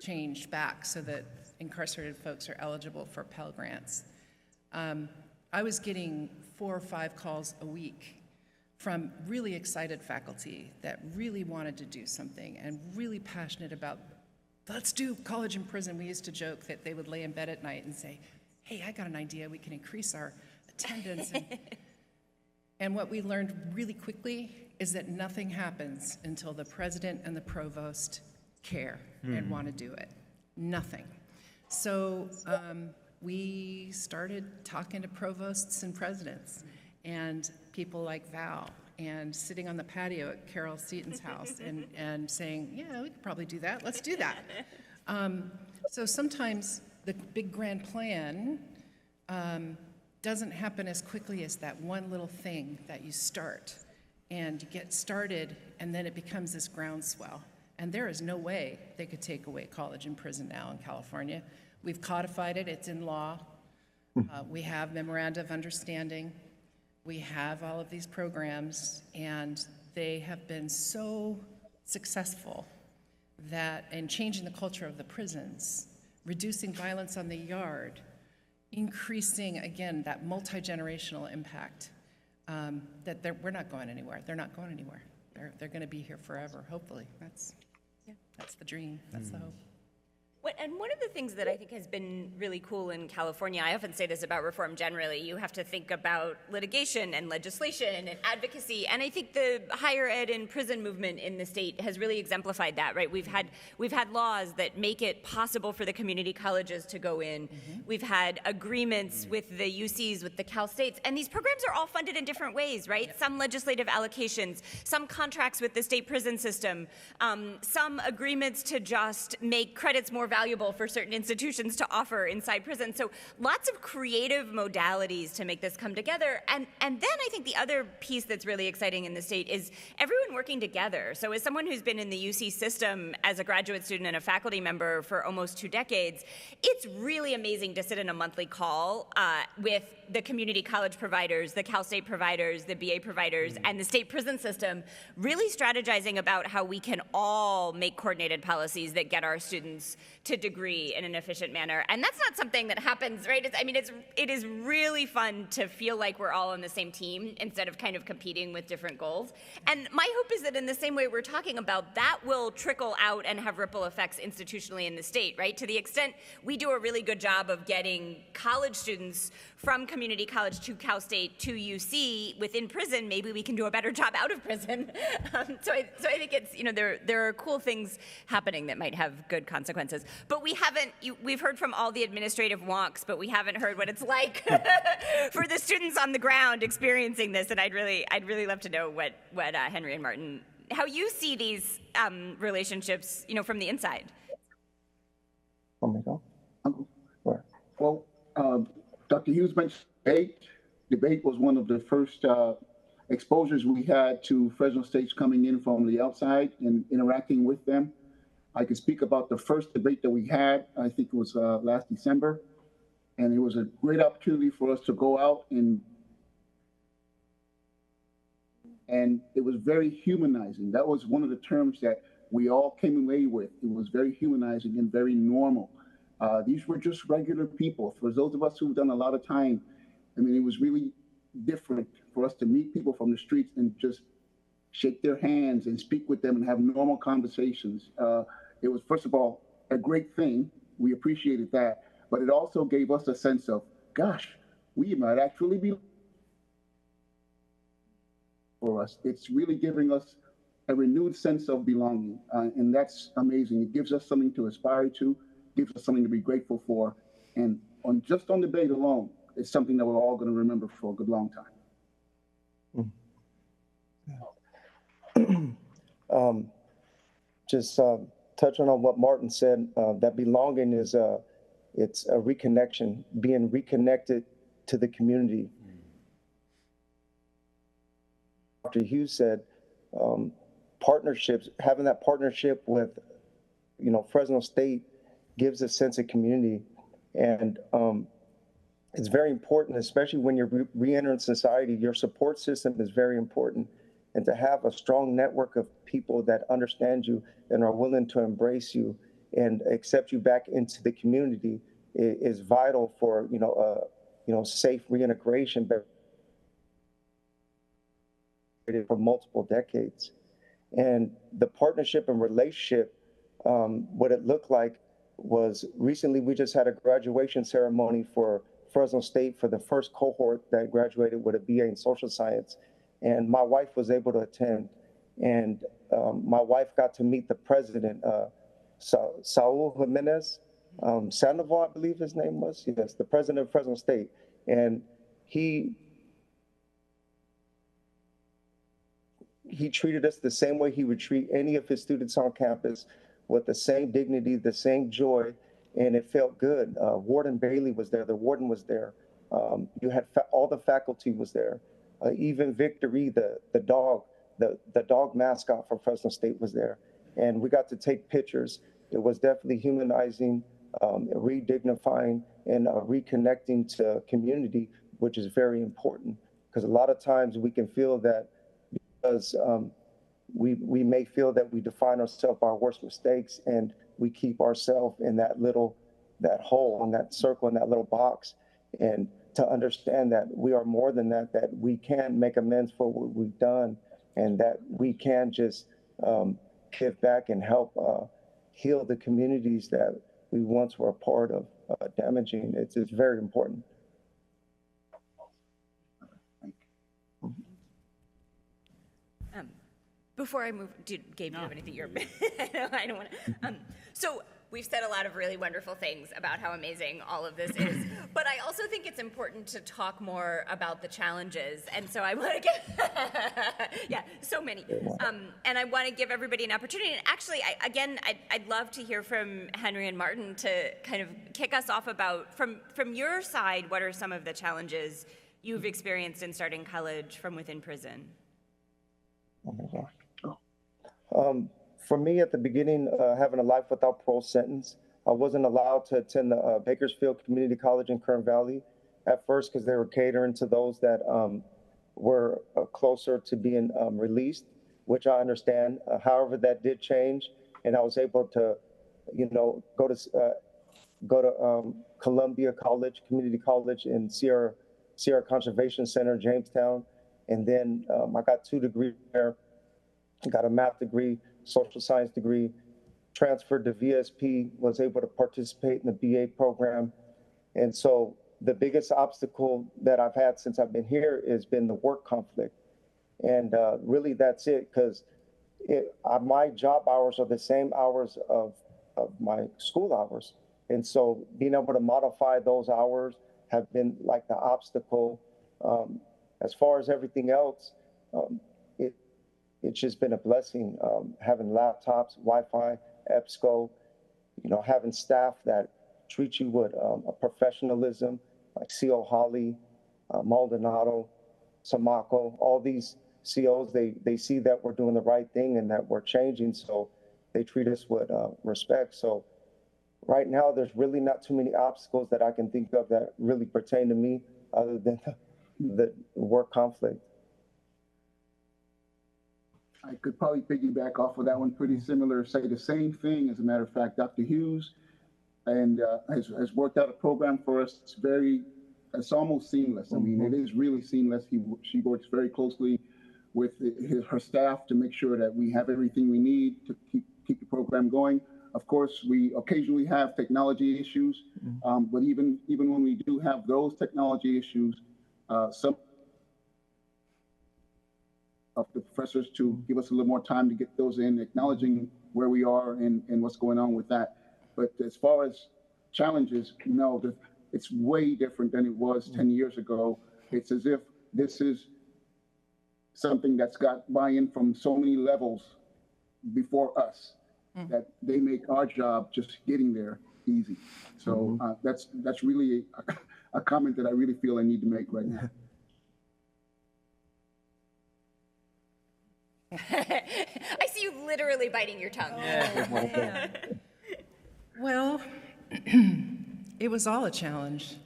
changed back so that incarcerated folks are eligible for Pell grants. I was getting 4 or 5 calls a week from really excited faculty that really wanted to do something and really passionate about, let's do college and prison. We used to joke that they would lay in bed at night and say, hey, I got an idea, we can increase our attendance. And what we learned really quickly is that nothing happens until the president and the provost care and want to do it. Nothing. So we started talking to provosts and presidents and people like Val, and sitting on the patio at Carol Seaton's house and saying, yeah, we could probably do that, let's do that. So sometimes the big grand plan doesn't happen as quickly as that one little thing that you start. And you get started, and then it becomes this groundswell. And there is no way they could take away college and prison now in California. We've codified it, it's in law. We have memoranda of understanding. We have all of these programs, and they have been so successful that in changing the culture of the prisons, reducing violence on the yard, increasing, again, that multi-generational impact, that we're not going anywhere. They're not going anywhere. They're going to be here forever, hopefully. That's the dream. That's the hope. And one of the things that I think has been really cool in California, I often say this about reform generally, you have to think about litigation and legislation and advocacy, and I think the higher ed and prison movement in the state has really exemplified that, right? We've had laws that make it possible for the community colleges to go in. We've had agreements with the UCs, with the Cal States, and these programs are all funded in different ways, right? Yep. Some legislative allocations, some contracts with the state prison system, some agreements to just make credits more valuable for certain institutions to offer inside prison. So lots of creative modalities to make this come together. And then I think the other piece that's really exciting in the state is everyone working together. So as someone who's been in the UC system as a graduate student and a faculty member for almost 2 decades, it's really amazing to sit in a monthly call with the community college providers, the Cal State providers, the BA providers, and the state prison system, really strategizing about how we can all make coordinated policies that get our students to degree in an efficient manner. And that's not something that happens, right? It is really fun to feel like we're all on the same team instead of kind of competing with different goals. And my hope is that in the same way we're talking about, that will trickle out and have ripple effects institutionally in the state, right? To the extent we do a really good job of getting college students from community college to Cal State to UC within prison, maybe we can do a better job out of prison. So I think it's, there are cool things happening that might have good consequences. But we've heard from all the administrative wonks, but we haven't heard what it's like for the students on the ground experiencing this. And I'd really love to know what Henry and Martin, how you see these relationships, from the inside. Well, Dr. Hughes mentioned debate. Debate was one of the first exposures we had to Fresno State's coming in from the outside and interacting with them. I can speak about the first debate that we had. I think it was last December, and it was a great opportunity for us to go out and it was very humanizing. That was one of the terms that we all came away with. It was very humanizing and very normal. These were just regular people. For those of us who've done a lot of time, I mean, it was really different for us to meet people from the streets and just shake their hands and speak with them and have normal conversations. It was, first of all, a great thing. We appreciated that. But it also gave us a sense of, gosh, we might actually be for us. It's really giving us a renewed sense of belonging, and that's amazing. It gives us something to aspire to, gives us something to be grateful for, and just on debate alone, it's something that we're all going to remember for a good long time. Just touching on what Martin said, that belonging is it's a reconnection, being reconnected to the community. Dr. Hughes said, partnerships, having that partnership with, Fresno State gives a sense of community. And it's very important, especially when you're re-entering society, your support system is very important. And to have a strong network of people that understand you and are willing to embrace you and accept you back into the community is vital for, safe reintegration for multiple decades. And the partnership and relationship, what it looked like was recently we just had a graduation ceremony for Fresno State for the first cohort that graduated with a BA in social science. And my wife was able to attend. And my wife got to meet the president, Saul Jimenez, Sandoval, I believe his name was. Yes, the president of Fresno State. And he treated us the same way he would treat any of his students on campus, with the same dignity, the same joy, and it felt good. Warden Bailey was there, the warden was there. You had all the faculty was there. Even Victory, the dog mascot for Fresno State was there. And we got to take pictures. It was definitely humanizing, re-dignifying, and reconnecting to community, which is very important. Because a lot of times we can feel that because we may feel that we define ourselves by our worst mistakes, and we keep ourselves in that hole, in that circle, in that little box. And to understand that we are more than that, that we can make amends for what we've done, and that we can just give back and help heal the communities that we once were a part of damaging. It's very important. Before I move, Gabe, do you have anything you're, I don't want to, so we've said a lot of really wonderful things about how amazing all of this is, but I also think it's important to talk more about the challenges, and so I want to yeah, so many, and I want to give everybody an opportunity, and actually, I'd love to hear from Henry and Martin to kind of kick us off about, from your side, what are some of the challenges you've experienced in starting college from within prison? Oh my gosh. For me, at the beginning, having a life without parole sentence, I wasn't allowed to attend the Bakersfield Community College in Kern Valley at first because they were catering to those that were closer to being released, which I understand. However, that did change, and I was able to, go to Columbia College, Community College in Sierra Conservation Center, Jamestown, and then I got 2 degrees there. Got a math degree, social science degree, transferred to VSP, was able to participate in the BA program. And so the biggest obstacle that I've had since I've been here has been the work conflict. And really that's it, because my job hours are the same hours of my school hours. And so being able to modify those hours have been like the obstacle. As far as everything else, it's just been a blessing, having laptops, Wi-Fi, EBSCO, having staff that treat you with a professionalism, like CO Holly, Maldonado, Samaco, all these COs, they see that we're doing the right thing and that we're changing, so they treat us with respect. So right now, there's really not too many obstacles that I can think of that really pertain to me other than the work conflict. I could probably piggyback off of that one pretty similar, say the same thing. As a matter of fact, Dr. Hughes and has worked out a program for us. It's almost seamless. I mean, it is really seamless. She works very closely with her staff to make sure that we have everything we need to keep the program going. Of course, we occasionally have technology issues, but even when we do have those technology issues, some of the professors to give us a little more time to get those in, acknowledging where we are and what's going on with that. But as far as challenges, no, it's way different than it was 10 years ago. It's as if this is something that's got buy-in from so many levels before us that they make our job just getting there easy. So that's really a comment that I really feel I need to make right now. I see you literally biting your tongue. Well, it was all a challenge.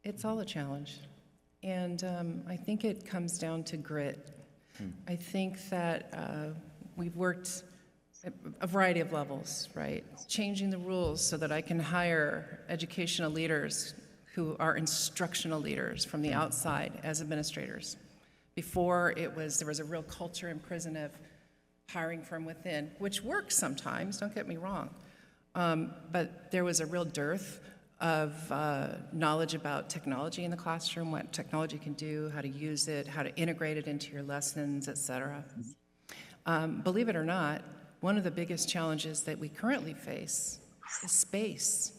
It's all a challenge. And I think it comes down to grit. I think that we've worked at a variety of levels, right? Changing the rules so that I can hire educational leaders who are instructional leaders from the outside as administrators. Before, there was a real culture in prison of hiring from within, which works sometimes, don't get me wrong. But there was a real dearth of knowledge about technology in the classroom, what technology can do, how to use it, how to integrate it into your lessons, et cetera. Believe it or not, one of the biggest challenges that we currently face is space.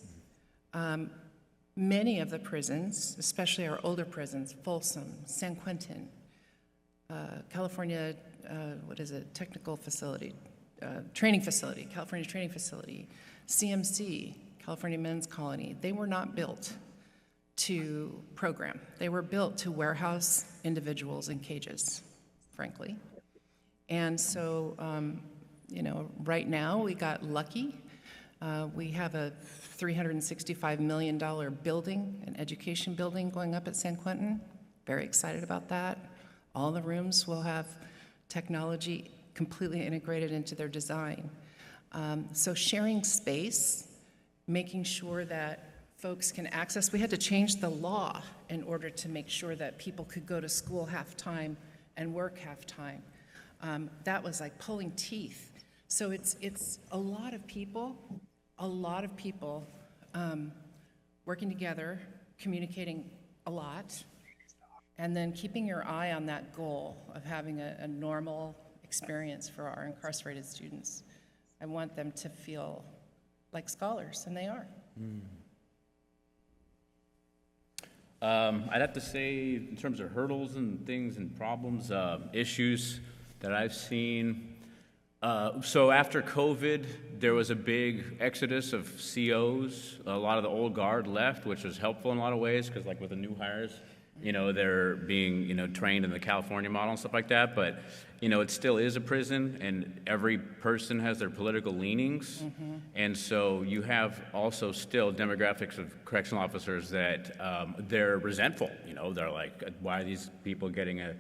Many of the prisons, especially our older prisons, Folsom, San Quentin, California, technical facility, training facility, California training facility, CMC, California Men's Colony, they were not built to program. They were built to warehouse individuals in cages, frankly. And so, right now we got lucky. We have a $365 million building, an education building going up at San Quentin. Very excited about that. All the rooms will have technology completely integrated into their design. So sharing space, making sure that folks can access, we had to change the law in order to make sure that people could go to school half-time and work half-time. That was like pulling teeth. So it's a lot of people working together, communicating a lot, and then keeping your eye on that goal of having a normal experience for our incarcerated students. I want them to feel like scholars, and they are. I'd have to say, in terms of hurdles and things and problems, issues that I've seen. So after COVID, there was a big exodus of COs. A lot of the old guard left, which was helpful in a lot of ways, because like with the new hires, they're being, trained in the California model and stuff like that. But, it still is a prison, and every person has their political leanings. And so you have also still demographics of correctional officers that they're resentful. They're like, why are these people getting a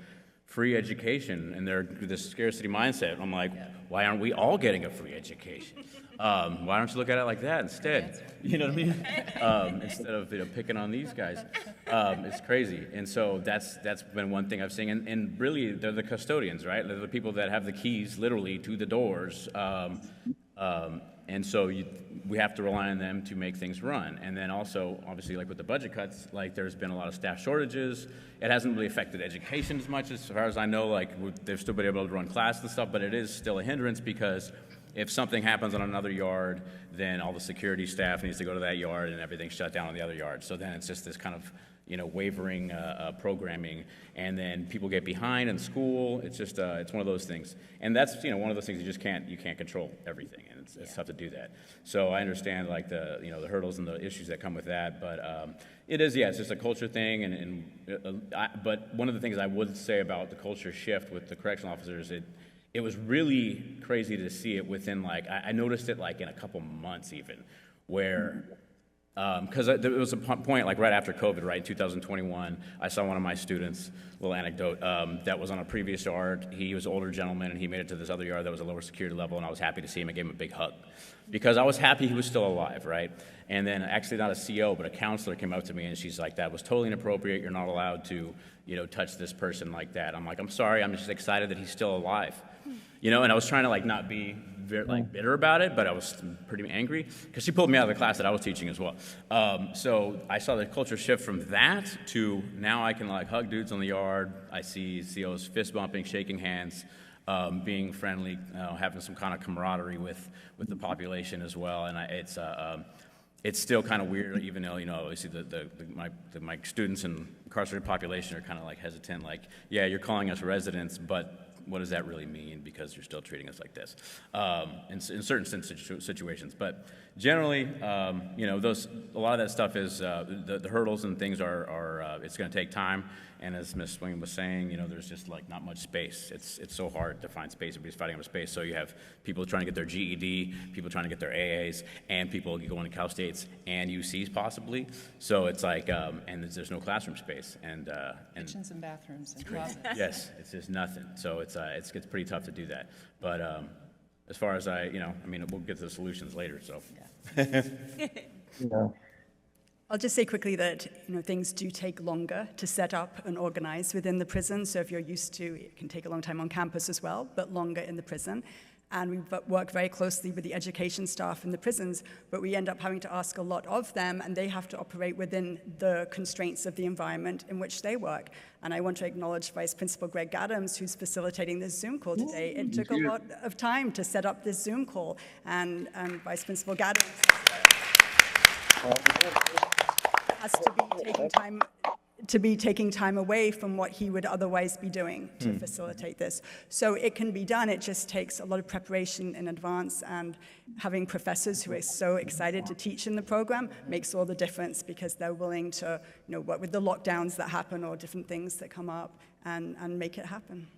free education? And they're this scarcity mindset. I'm like, why aren't we all getting a free education? Why don't you look at it like that instead? You know what I mean? Instead of picking on these guys. It's crazy. And so that's been one thing I've seen. And really, they're the custodians, right? They're the people that have the keys literally to the doors. And so we have to rely on them to make things run. And then also, obviously, like with the budget cuts, like there's been a lot of staff shortages. It hasn't really affected education as much, as far as I know. Like they've still been able to run classes and stuff, but it is still a hindrance because if something happens on another yard, then all the security staff needs to go to that yard and everything's shut down on the other yard. So then it's just this kind of wavering programming, and then people get behind in school. It's just it's one of those things, and that's one of those things you can't control everything, and it's tough to do that. So I understand like the the hurdles and the issues that come with that, but it's just a culture thing, but one of the things I would say about the culture shift with the correctional officers, it was really crazy to see it within I noticed it in a couple months even, where. Because there was a point right after COVID, right, 2021, I saw one of my students, little anecdote, that was on a previous yard. He was an older gentleman, and he made it to this other yard that was a lower security level, and I was happy to see him. I gave him a big hug because I was happy he was still alive, right? And then actually not a CO, but a counselor came up to me, and she's like, that was totally inappropriate. You're not allowed to, touch this person like that. I'm like, I'm sorry. I'm just excited that he's still alive. And I was trying to not be very bitter about it, but I was pretty angry because she pulled me out of the class that I was teaching as well. So I saw the culture shift from that to now I can hug dudes on the yard. I see COs fist bumping, shaking hands, being friendly, having some kind of camaraderie with the population as well. And it's still kind of weird, even though obviously my students and incarcerated population are kind of hesitant, yeah, you're calling us residents, but what does that really mean? Because you're still treating us like this in certain situations. But generally, a lot of that stuff is the hurdles and things are it's going to take time. And as Ms. Swing was saying, there's just not much space. It's so hard to find space. Everybody's fighting over space. So you have people trying to get their GED, people trying to get their AAs, and people going to Cal States and UCs possibly. So it's and there's no classroom space and Kitchens and bathrooms and closets. Yes, it's just nothing. So it's pretty tough to do that. But as far as we'll get to the solutions later. So. Yeah. I'll just say quickly that things do take longer to set up and organize within the prison. So if you're used to, it can take a long time on campus as well, but longer in the prison. And we work very closely with the education staff in the prisons, but we end up having to ask a lot of them, and they have to operate within the constraints of the environment in which they work. And I want to acknowledge Vice Principal Greg Adams, who's facilitating this Zoom call today. It took a lot of time to set up this Zoom call, and Vice Principal Adams has to be taking time away from what he would otherwise be doing to facilitate this. So it can be done. It just takes a lot of preparation in advance, and having professors who are so excited to teach in the program makes all the difference, because they're willing to work with the lockdowns that happen or different things that come up and make it happen.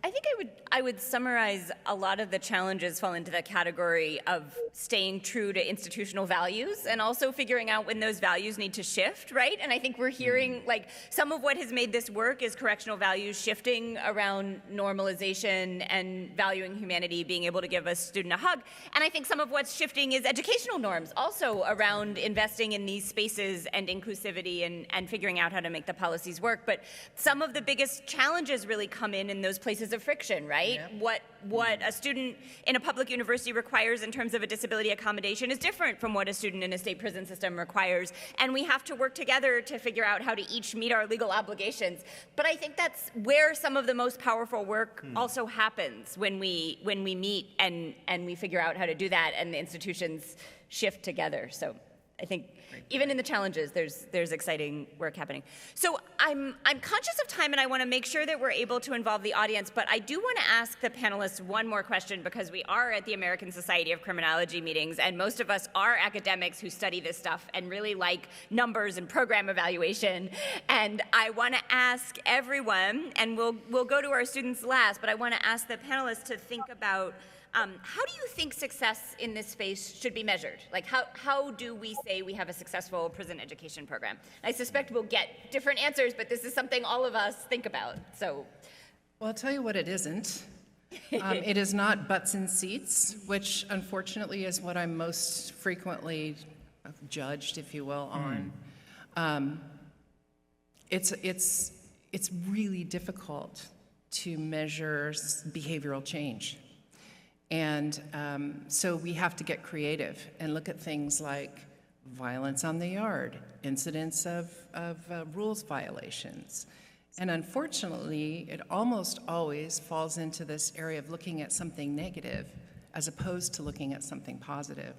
I think I would summarize a lot of the challenges fall into the category of staying true to institutional values and also figuring out when those values need to shift, right? And I think we're hearing some of what has made this work is correctional values shifting around normalization and valuing humanity, being able to give a student a hug. And I think some of what's shifting is educational norms also around investing in these spaces and inclusivity and figuring out how to make the policies work. But some of the biggest challenges really come in those places of friction, right? Yep. What a student in a public university requires in terms of a disability accommodation is different from what a student in a state prison system requires, and we have to work together to figure out how to each meet our legal obligations. But I think that's where some of the most powerful work also happens, when we meet and we figure out how to do that, and the institutions shift together. So I think even in the challenges, there's exciting work happening. So I'm conscious of time, and I want to make sure that we're able to involve the audience, but I do want to ask the panelists one more question, because we are at the American Society of Criminology meetings, and most of us are academics who study this stuff and really like numbers and program evaluation. And I want to ask everyone, and we'll go to our students last, but I want to ask the panelists to think about how do you think success in this space should be measured? How do we say we have a successful prison education program? I suspect we'll get different answers, but this is something all of us think about. So, well, I'll tell you what it isn't. It is not butts in seats, which unfortunately is what I'm most frequently judged, if you will, on. It's really difficult to measure behavioral change. And so we have to get creative and look at things like violence on the yard, incidents of rules violations. And unfortunately, it almost always falls into this area of looking at something negative as opposed to looking at something positive.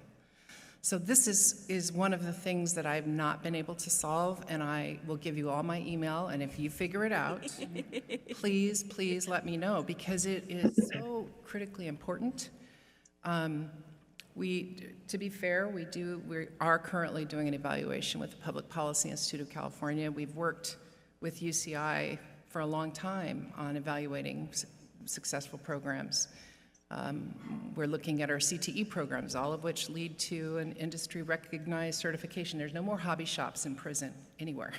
So this is one of the things that I've not been able to solve, and I will give you all my email, and if you figure it out, please let me know, because it is so critically important. To be fair, we are currently doing an evaluation with the Public Policy Institute of California. We've worked with UCI for a long time on evaluating successful programs. We're looking at our CTE programs, all of which lead to an industry-recognized certification. There's no more hobby shops in prison anywhere.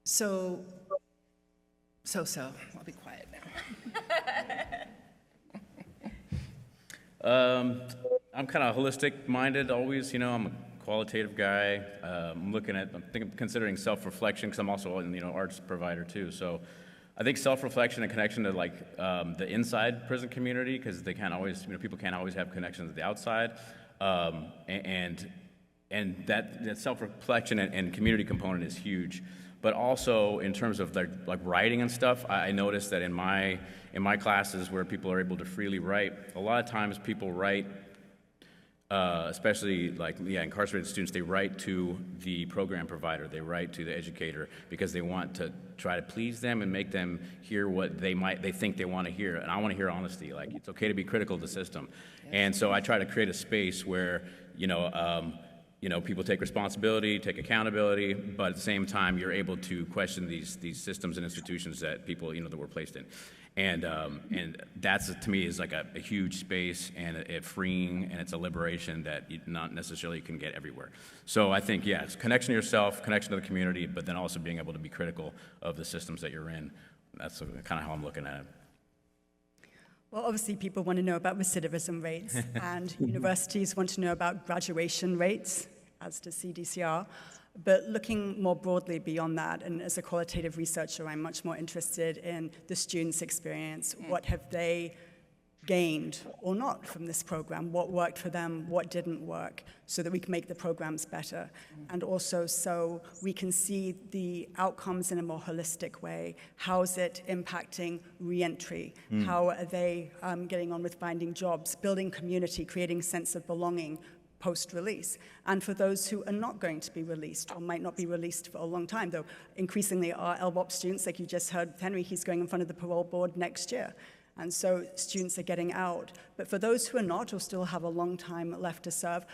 So. I'll be quiet now. I'm kind of holistic-minded always. I'm a qualitative guy. I'm considering self-reflection, because I'm also an arts provider too. So I think self-reflection and connection to the inside prison community, because they can't always, people can't always have connections at the outside, and that self-reflection and community component is huge. But also in terms of like writing and stuff, I noticed that in my classes where people are able to freely write, a lot of times people write, especially incarcerated students, they write to the program provider, they write to the educator, because they want to try to please them and make them hear what they think they want to hear. And I want to hear honesty. Like, it's okay to be critical of the system. And so I try to create a space where, people take responsibility, take accountability, but at the same time, you're able to question these systems and institutions that people, that we're placed in. And that's, to me, is like a huge space, and a freeing, and it's a liberation that you not necessarily can get everywhere. So I think, it's connection to yourself, connection to the community, but then also being able to be critical of the systems that you're in. That's kind of how I'm looking at it. Well, obviously, people want to know about recidivism rates, and universities want to know about graduation rates, as does CDCR. But looking more broadly beyond that, and as a qualitative researcher, I'm much more interested in the students' experience. What have they gained or not from this program? What worked for them? What didn't work? So that we can make the programs better. And also so we can see the outcomes in a more holistic way. How is it impacting reentry? How are they getting on with finding jobs, building community, creating a sense of belonging post-release? And for those who are not going to be released or might not be released for a long time, though increasingly our LWOP students, like you just heard Henry, he's going in front of the parole board next year. And so students are getting out. But for those who are not, or still have a long time left to serve,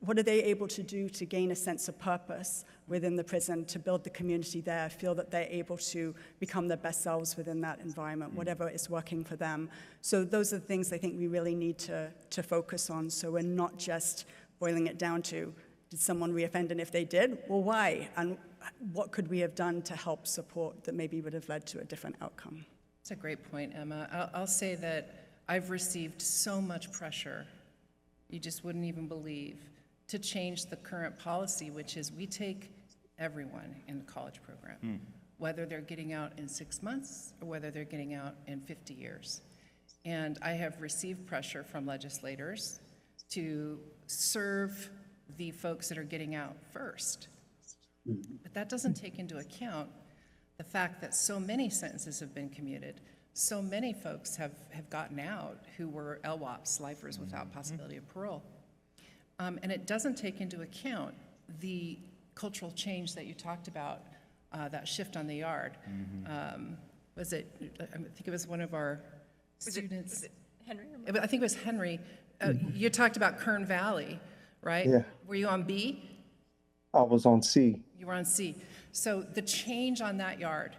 what are they able to do to gain a sense of purpose within the prison, to build the community there, feel that they're able to become their best selves within that environment, whatever is working for them? So those are the things I think we really need to focus on, so we're not just boiling it down to, did someone reoffend, and if they did, well, why? And what could we have done to help support that maybe would have led to a different outcome? That's a great point, Emma. I'll say that I've received so much pressure, you just wouldn't even believe, to change the current policy, which is we take everyone in the college program, whether they're getting out in 6 months or whether they're getting out in 50 years. And I have received pressure from legislators to serve the folks that are getting out first. But that doesn't take into account the fact that so many sentences have been commuted, so many folks have gotten out who were LWOPs, lifers without possibility of parole. And it doesn't take into account the cultural change that you talked about, that shift on the yard. I think it was one of our students. Was it Henry? I think it was Henry. You talked about Kern Valley, right? Yeah. Were you on B? I was on C. You were on C. So the change on that yard,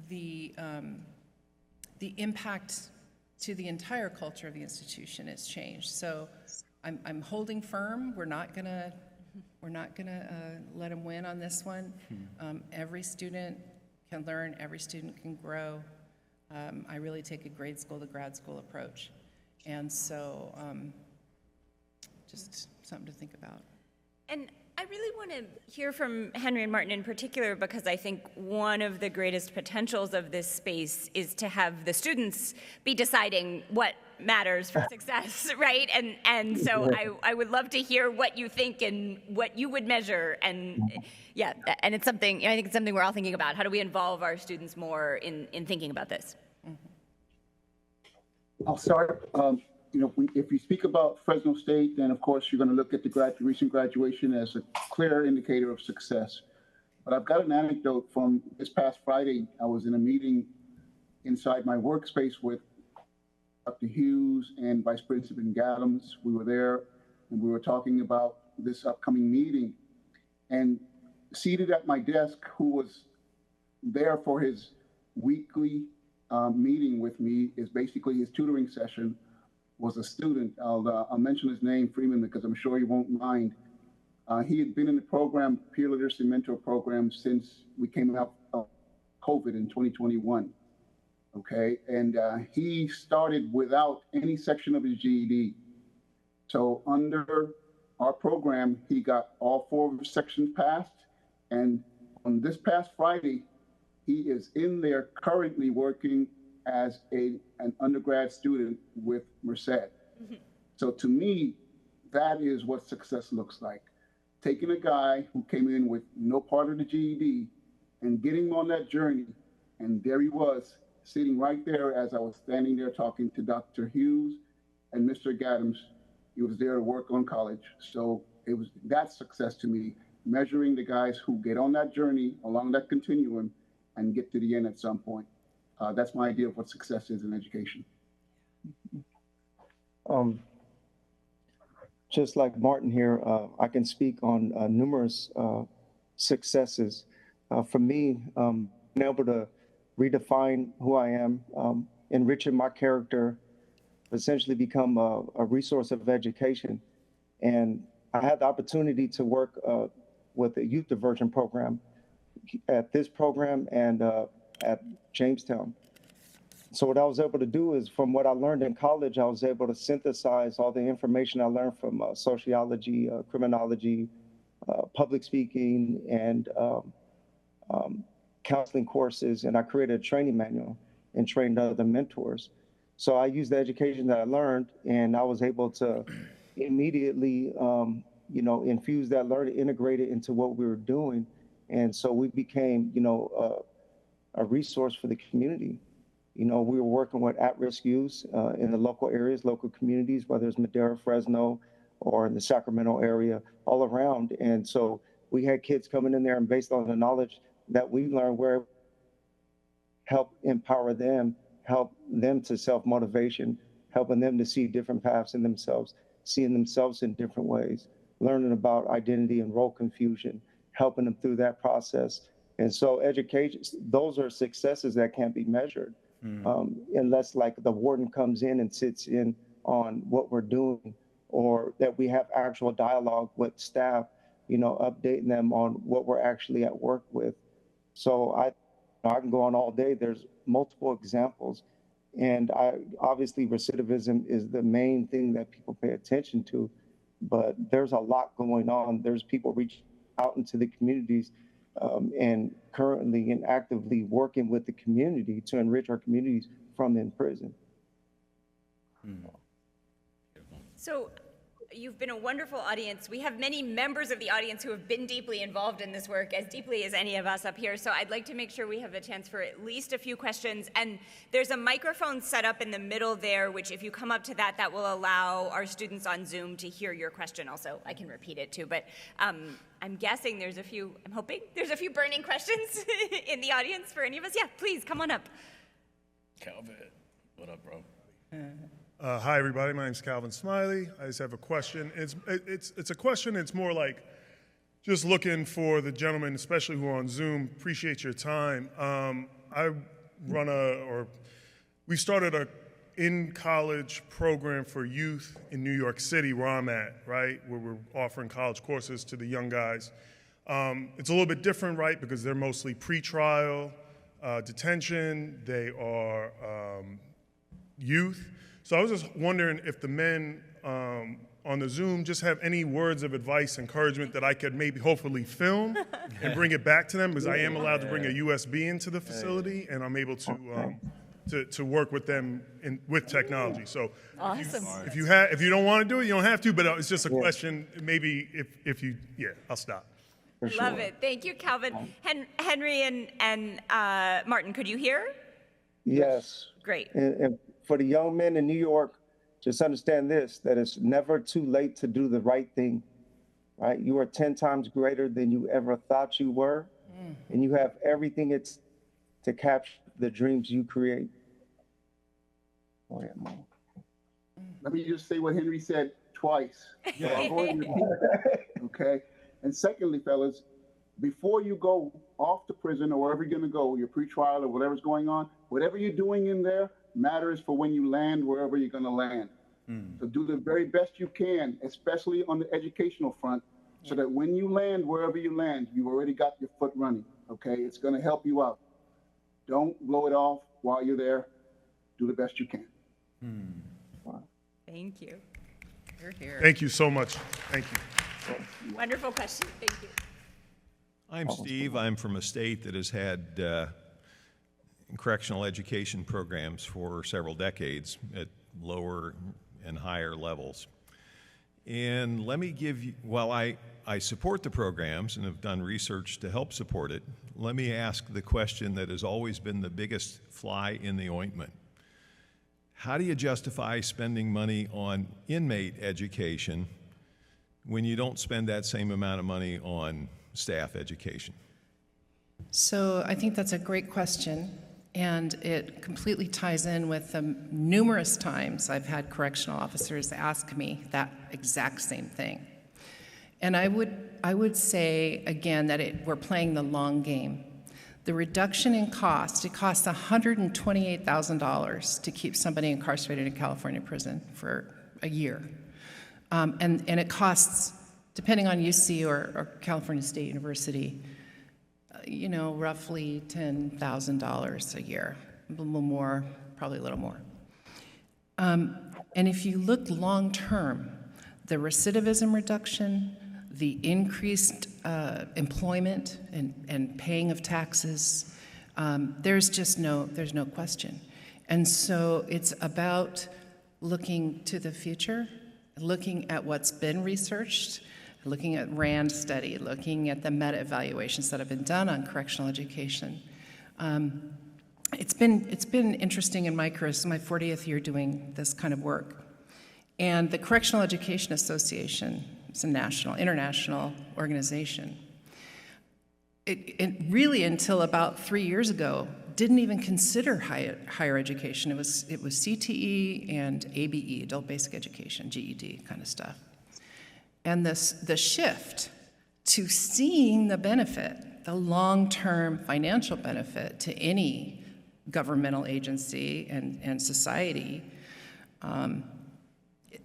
the impact to the entire culture of the institution has changed. So I'm holding firm. We're not gonna let them win on this one. Every student can learn. Every student can grow. I really take a grade school to grad school approach, and so just something to think about. And I really want to hear from Henry and Martin in particular, because I think one of the greatest potentials of this space is to have the students be deciding what matters for success, right? And so I would love to hear what you think and what you would measure. And yeah, and it's something, I think it's something we're all thinking about. How do we involve our students more in thinking about this? I'll start. if you speak about Fresno State, then of course you're going to look at the recent graduation as a clear indicator of success. But I've got an anecdote from this past Friday. I was in a meeting inside my workspace with Dr. Hughes and Vice President Adams. We were there and we were talking about this upcoming meeting. And seated at my desk, who was there for his weekly meeting with me, is basically his tutoring session, was a student. I'll mention his name, Freeman, because I'm sure he won't mind. He had been in the program, Peer Literacy Mentor Program, since we came out of COVID in 2021. Okay, and he started without any section of his GED. So under our program, he got all 4 of his sections passed. And on this past Friday, he is in there currently working as an undergrad student with Merced. Mm-hmm. So to me, that is what success looks like. Taking a guy who came in with no part of the GED and getting him on that journey. And there he was, sitting right there as I was standing there talking to Dr. Hughes and Mr. Adams. He was there to work on college. So that's success to me, measuring the guys who get on that journey along that continuum and get to the end at some point. That's my idea of what success is in education. Just like Martin here, I can speak on numerous successes. For me, being able to redefine who I am, enriching my character, essentially become a resource of education. And I had the opportunity to work with the youth diversion program at this program and at Jamestown. So what I was able to do is, from what I learned in college, I was able to synthesize all the information I learned from sociology, criminology, public speaking, and counseling courses, and I created a training manual and trained other mentors. So I used the education that I learned, and I was able to immediately, infuse that learning, integrate it into what we were doing. And so we became, a resource for the community. We were working with at-risk youth in the local areas, local communities, whether it's Madera, Fresno, or in the Sacramento area, all around. And so we had kids coming in there, and based on the knowledge that we learned, where help empower them, help them to self-motivation, helping them to see different paths in themselves, seeing themselves in different ways, learning about identity and role confusion, helping them through that process. And so education, those are successes that can't be measured unless like the warden comes in and sits in on what we're doing, or that we have actual dialogue with staff, updating them on what we're actually at work with. So I can go on all day. There's multiple examples. And obviously recidivism is the main thing that people pay attention to, but there's a lot going on. There's people reaching out into the communities and currently and actively working with the community to enrich our communities from in prison. So you've been a wonderful audience. We have many members of the audience who have been deeply involved in this work, as deeply as any of us up here. So I'd like to make sure we have a chance for at least a few questions. And there's a microphone set up in the middle there, which if you come up to that, that will allow our students on Zoom to hear your question also. I can repeat it too, but I'm guessing I'm hoping there's a few burning questions in the audience for any of us. Yeah, please, come on up. Calvin, what up, bro? Hi, everybody. My name's Calvin Smiley. I just have a question. It's a question. It's more like just looking for the gentlemen, especially who are on Zoom. Appreciate your time. We started a in-college program for youth in New York City, where I'm at, right, where we're offering college courses to the young guys. It's a little bit different, right, because they're mostly pretrial detention. They are youth. So I was just wondering if the men on the Zoom just have any words of advice, encouragement that I could maybe hopefully film and bring it back to them, because I am allowed to bring a USB into the facility, and I'm able to work with them with technology. So awesome. If you don't want to do it, you don't have to, but it's just a question. Maybe if you, I'll stop. Love it. Thank you, Calvin. Henry and Martin, could you hear? Yes. Great. And for the young men in New York, just understand this, that it's never too late to do the right thing, right? You are 10 times greater than you ever thought you were, and you have everything it's to capture the dreams you create. Go ahead, Mom. Let me just say what Henry said twice. So I'll go and repeat that, okay? And secondly, fellas, before you go off to prison or wherever you're going to go, your pretrial or whatever's going on, whatever you're doing in there matters for when you land wherever you're going to land. So do the very best you can, especially on the educational front, so that when you land wherever you land, you've already got your foot running, okay? It's going to help you out. Don't blow it off while you're there. Do the best you can. Thank you. You're here. Thank you so much. Thank you. Wonderful question. Thank you. I'm Steve. I'm from a state that has had correctional education programs for several decades at lower and higher levels. And let me give you, while I support the programs and have done research to help support it, let me ask the question that has always been the biggest fly in the ointment. How do you justify spending money on inmate education when you don't spend that same amount of money on staff education? So I think that's a great question, and it completely ties in with the numerous times I've had correctional officers ask me that exact same thing. And I would say, again, that we're playing the long game. The reduction in cost, it costs $128,000 to keep somebody incarcerated in California prison for a year. And it costs, depending on UC or California State University, roughly $10,000 a year, a little more, probably a little more. And if you look long term, the recidivism reduction, the increased employment and paying of taxes, there's no question. And so it's about looking to the future, looking at what's been researched, looking at RAND study, looking at the meta-evaluations that have been done on correctional education. It's been interesting in my career. This is my 40th year doing this kind of work. And the Correctional Education Association, it's a international organization. It really, until about 3 years ago, didn't even consider higher education. It was CTE and ABE, adult basic education, GED kind of stuff. And the shift to seeing the benefit, the long-term financial benefit to any governmental agency and society,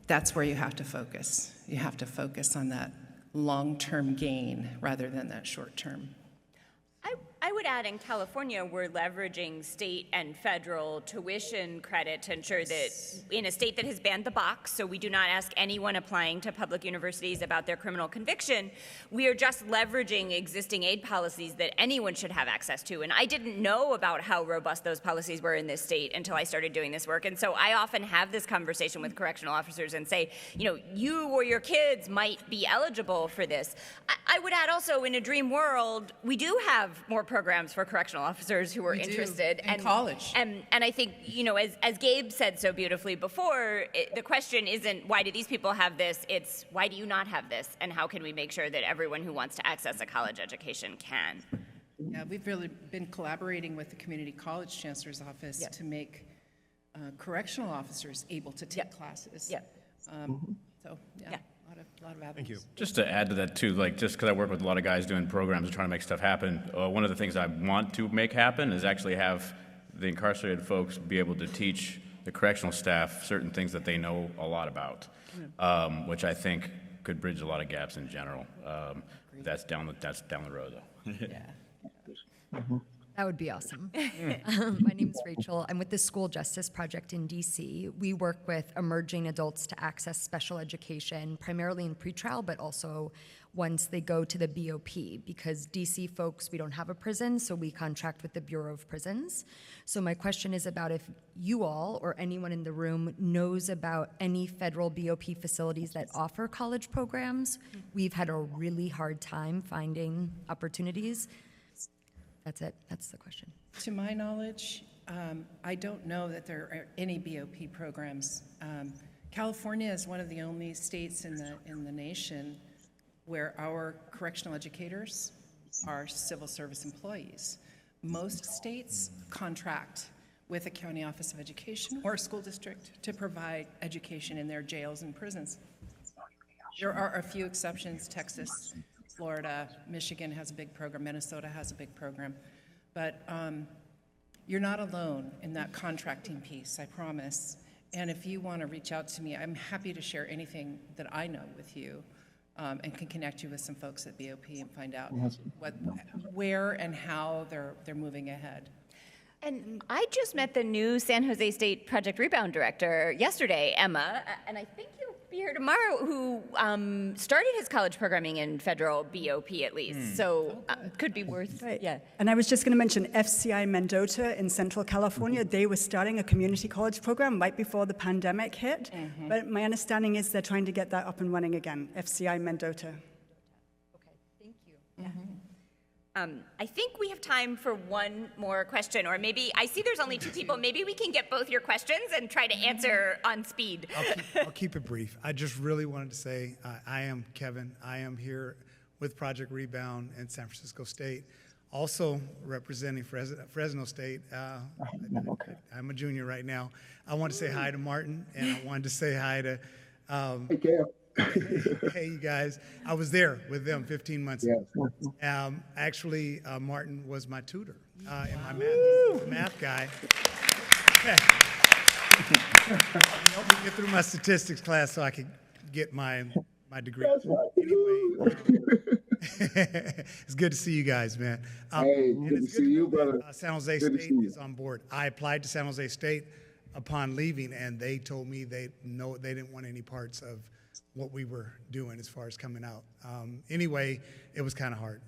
that's where you have to focus. You have to focus on that long-term gain rather than that short-term. I would add, in California, we're leveraging state and federal tuition credit to ensure that in a state that has banned the box, so we do not ask anyone applying to public universities about their criminal conviction, we are just leveraging existing aid policies that anyone should have access to. And I didn't know about how robust those policies were in this state until I started doing this work. And so I often have this conversation with correctional officers and say, you or your kids might be eligible for this. I would add also, in a dream world, we do have more programs for correctional officers who are interested. In college. And I think, as Gabe said so beautifully before, the question isn't why do these people have this, it's why do you not have this, and how can we make sure that everyone who wants to access a college education can? Yeah, we've really been collaborating with the Community College Chancellor's Office to make correctional officers able to take classes. Yeah. So, a lot of avenues. Thank you. Just to add to that too, just because I work with a lot of guys doing programs and trying to make stuff happen, one of the things I want to make happen is actually have the incarcerated folks be able to teach the correctional staff certain things that they know a lot about, which I think could bridge a lot of gaps in general. That's down the road though. Yeah. That would be awesome. My name's Rachel. I'm with the School Justice Project in DC. We work with emerging adults to access special education, primarily in pretrial, but also once they go to the BOP, because DC folks, we don't have a prison, so we contract with the Bureau of Prisons. So my question is about if you all or anyone in the room knows about any federal BOP facilities that offer college programs. We've had a really hard time finding opportunities. That's it. That's the question. To my knowledge, I don't know that there are any BOP programs California is one of the only states in the nation where our correctional educators are civil service employees. Most states contract with a county office of education or a school district to provide education in their jails and prisons. There are a few exceptions. Texas, Florida, Michigan has a big program, Minnesota has a big program. But you're not alone in that contracting piece, I promise. And if you want to reach out to me, I'm happy to share anything that I know with you, and can connect you with some folks at BOP and find out where and how they're moving ahead. And I just met the new San Jose State Project Rebound Director yesterday, Emma, and I think you'll be here tomorrow, who started his college programming in federal BOP at least, so could be worth, yeah. And I was just going to mention FCI Mendota in Central California. They were starting a community college program right before the pandemic hit, but my understanding is they're trying to get that up and running again, FCI Mendota. Okay, thank you. Yeah. I think we have time for one more question, or maybe, I see there's only two people, maybe we can get both your questions and try to answer on speed. I'll keep it brief. I just really wanted to say, I am Kevin. I am here with Project Rebound in San Francisco State, also representing Fresno State. I'm a junior right now. I want to say hi to Martin, and I wanted to say hi to hey, you guys. I was there with them 15 months ago. Actually, Martin was my tutor in my math guy. He helped me get through my statistics class so I could get my degree. Anyway, it's good to see you guys, man. Hey, good to see you, brother. San Jose State is on board. I applied to San Jose State upon leaving, and they told me they didn't want any parts of what we were doing as far as coming out. Anyway, it was kind of hard.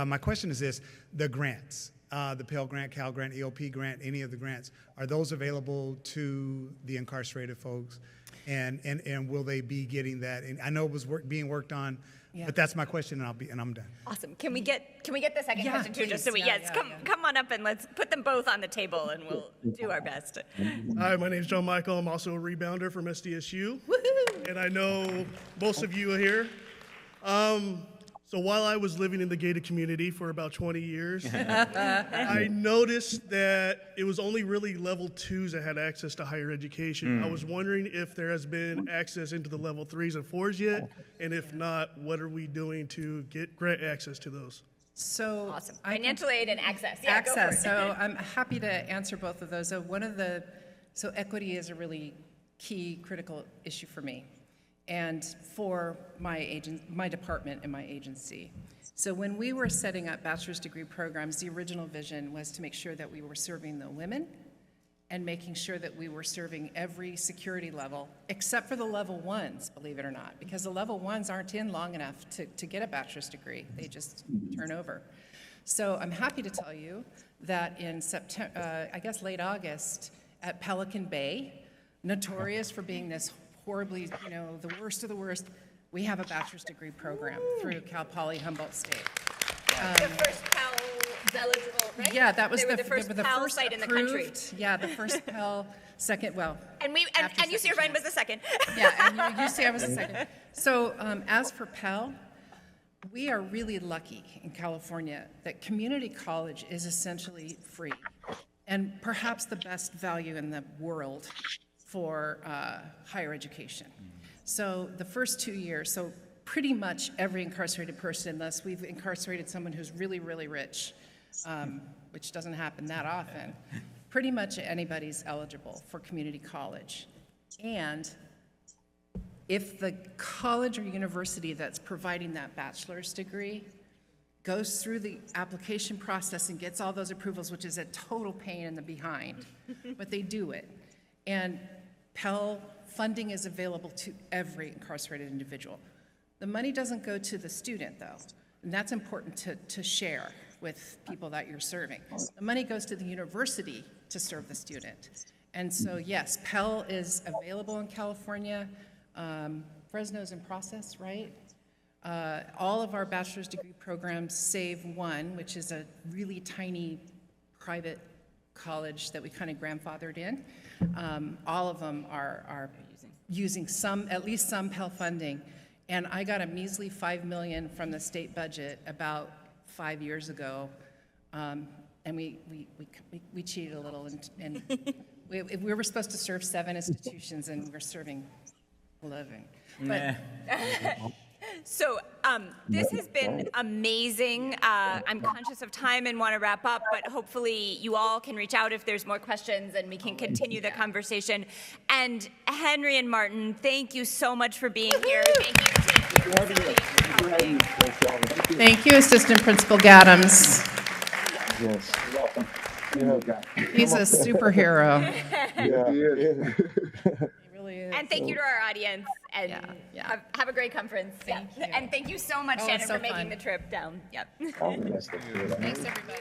My question is this: the grants, the Pell Grant, Cal Grant, EOP Grant, any of the grants, are those available to the incarcerated folks? And will they be getting that? And I know it was being worked on, but that's my question, and I'm done. Awesome. Can we get the second question too, please. just so we come on up and let's put them both on the table, and we'll do our best. Hi, my name's John Michael. I'm also a rebounder from SDSU, and I know most of you are here. So while I was living in the gated community for about 20 years, I noticed that it was only really level 2s that had access to higher education. I was wondering if there has been access into the level 3s and 4s yet, and if not, what are we doing to grant access to those? So awesome. Financial aid and access. Yeah, access. So I'm happy to answer both of those. So equity is a really key, critical issue for me, and for my department and my agency. So when we were setting up bachelor's degree programs, the original vision was to make sure that we were serving the women and making sure that we were serving every security level, except for the level 1s, believe it or not, because the level 1s aren't in long enough to get a bachelor's degree. They just turn over. So I'm happy to tell you that in September, I guess late August, at Pelican Bay, notorious for being this horribly, the worst of the worst, we have a bachelor's degree program through Cal Poly Humboldt State. The first Pell eligible, right? Yeah, that was the first Pell site in the country. Yeah, the first Pell, second, well. And UC Irvine was the second. Yeah, and UC was the second. So as for Pell, we are really lucky in California that community college is essentially free, and perhaps the best value in the world for higher education. So the first 2 years, so pretty much every incarcerated person, unless we've incarcerated someone who's really, really rich, which doesn't happen that often, pretty much anybody's eligible for community college. And if the college or university that's providing that bachelor's degree goes through the application process and gets all those approvals, which is a total pain in the behind, but they do it. And Pell funding is available to every incarcerated individual. The money doesn't go to the student, though, and that's important to share with people that you're serving. The money goes to the university to serve the student. And so, yes, Pell is available in California. Fresno's in process, right? All of our bachelor's degree programs, save one, which is a really tiny private college that we kind of grandfathered in. All of them are using at least some Pell funding. And I got a measly $5 million from the state budget about 5 years ago. And we cheated a little, and we were supposed to serve 7 institutions, and we're serving 11. But So this has been amazing. I'm conscious of time and want to wrap up, but hopefully you all can reach out if there's more questions and we can continue the conversation. And Henry and Martin, thank you so much for being here. thank you, Assistant Principal Gaddams. Yes. You're welcome. He's a superhero. Yeah. He really is. And thank you to our audience, and Yeah. Have a great conference. Thank you. And thank you so much, Oh, Shannon, it's so for making fun. the trip down. Yep. Oh, yes. Thanks, everybody.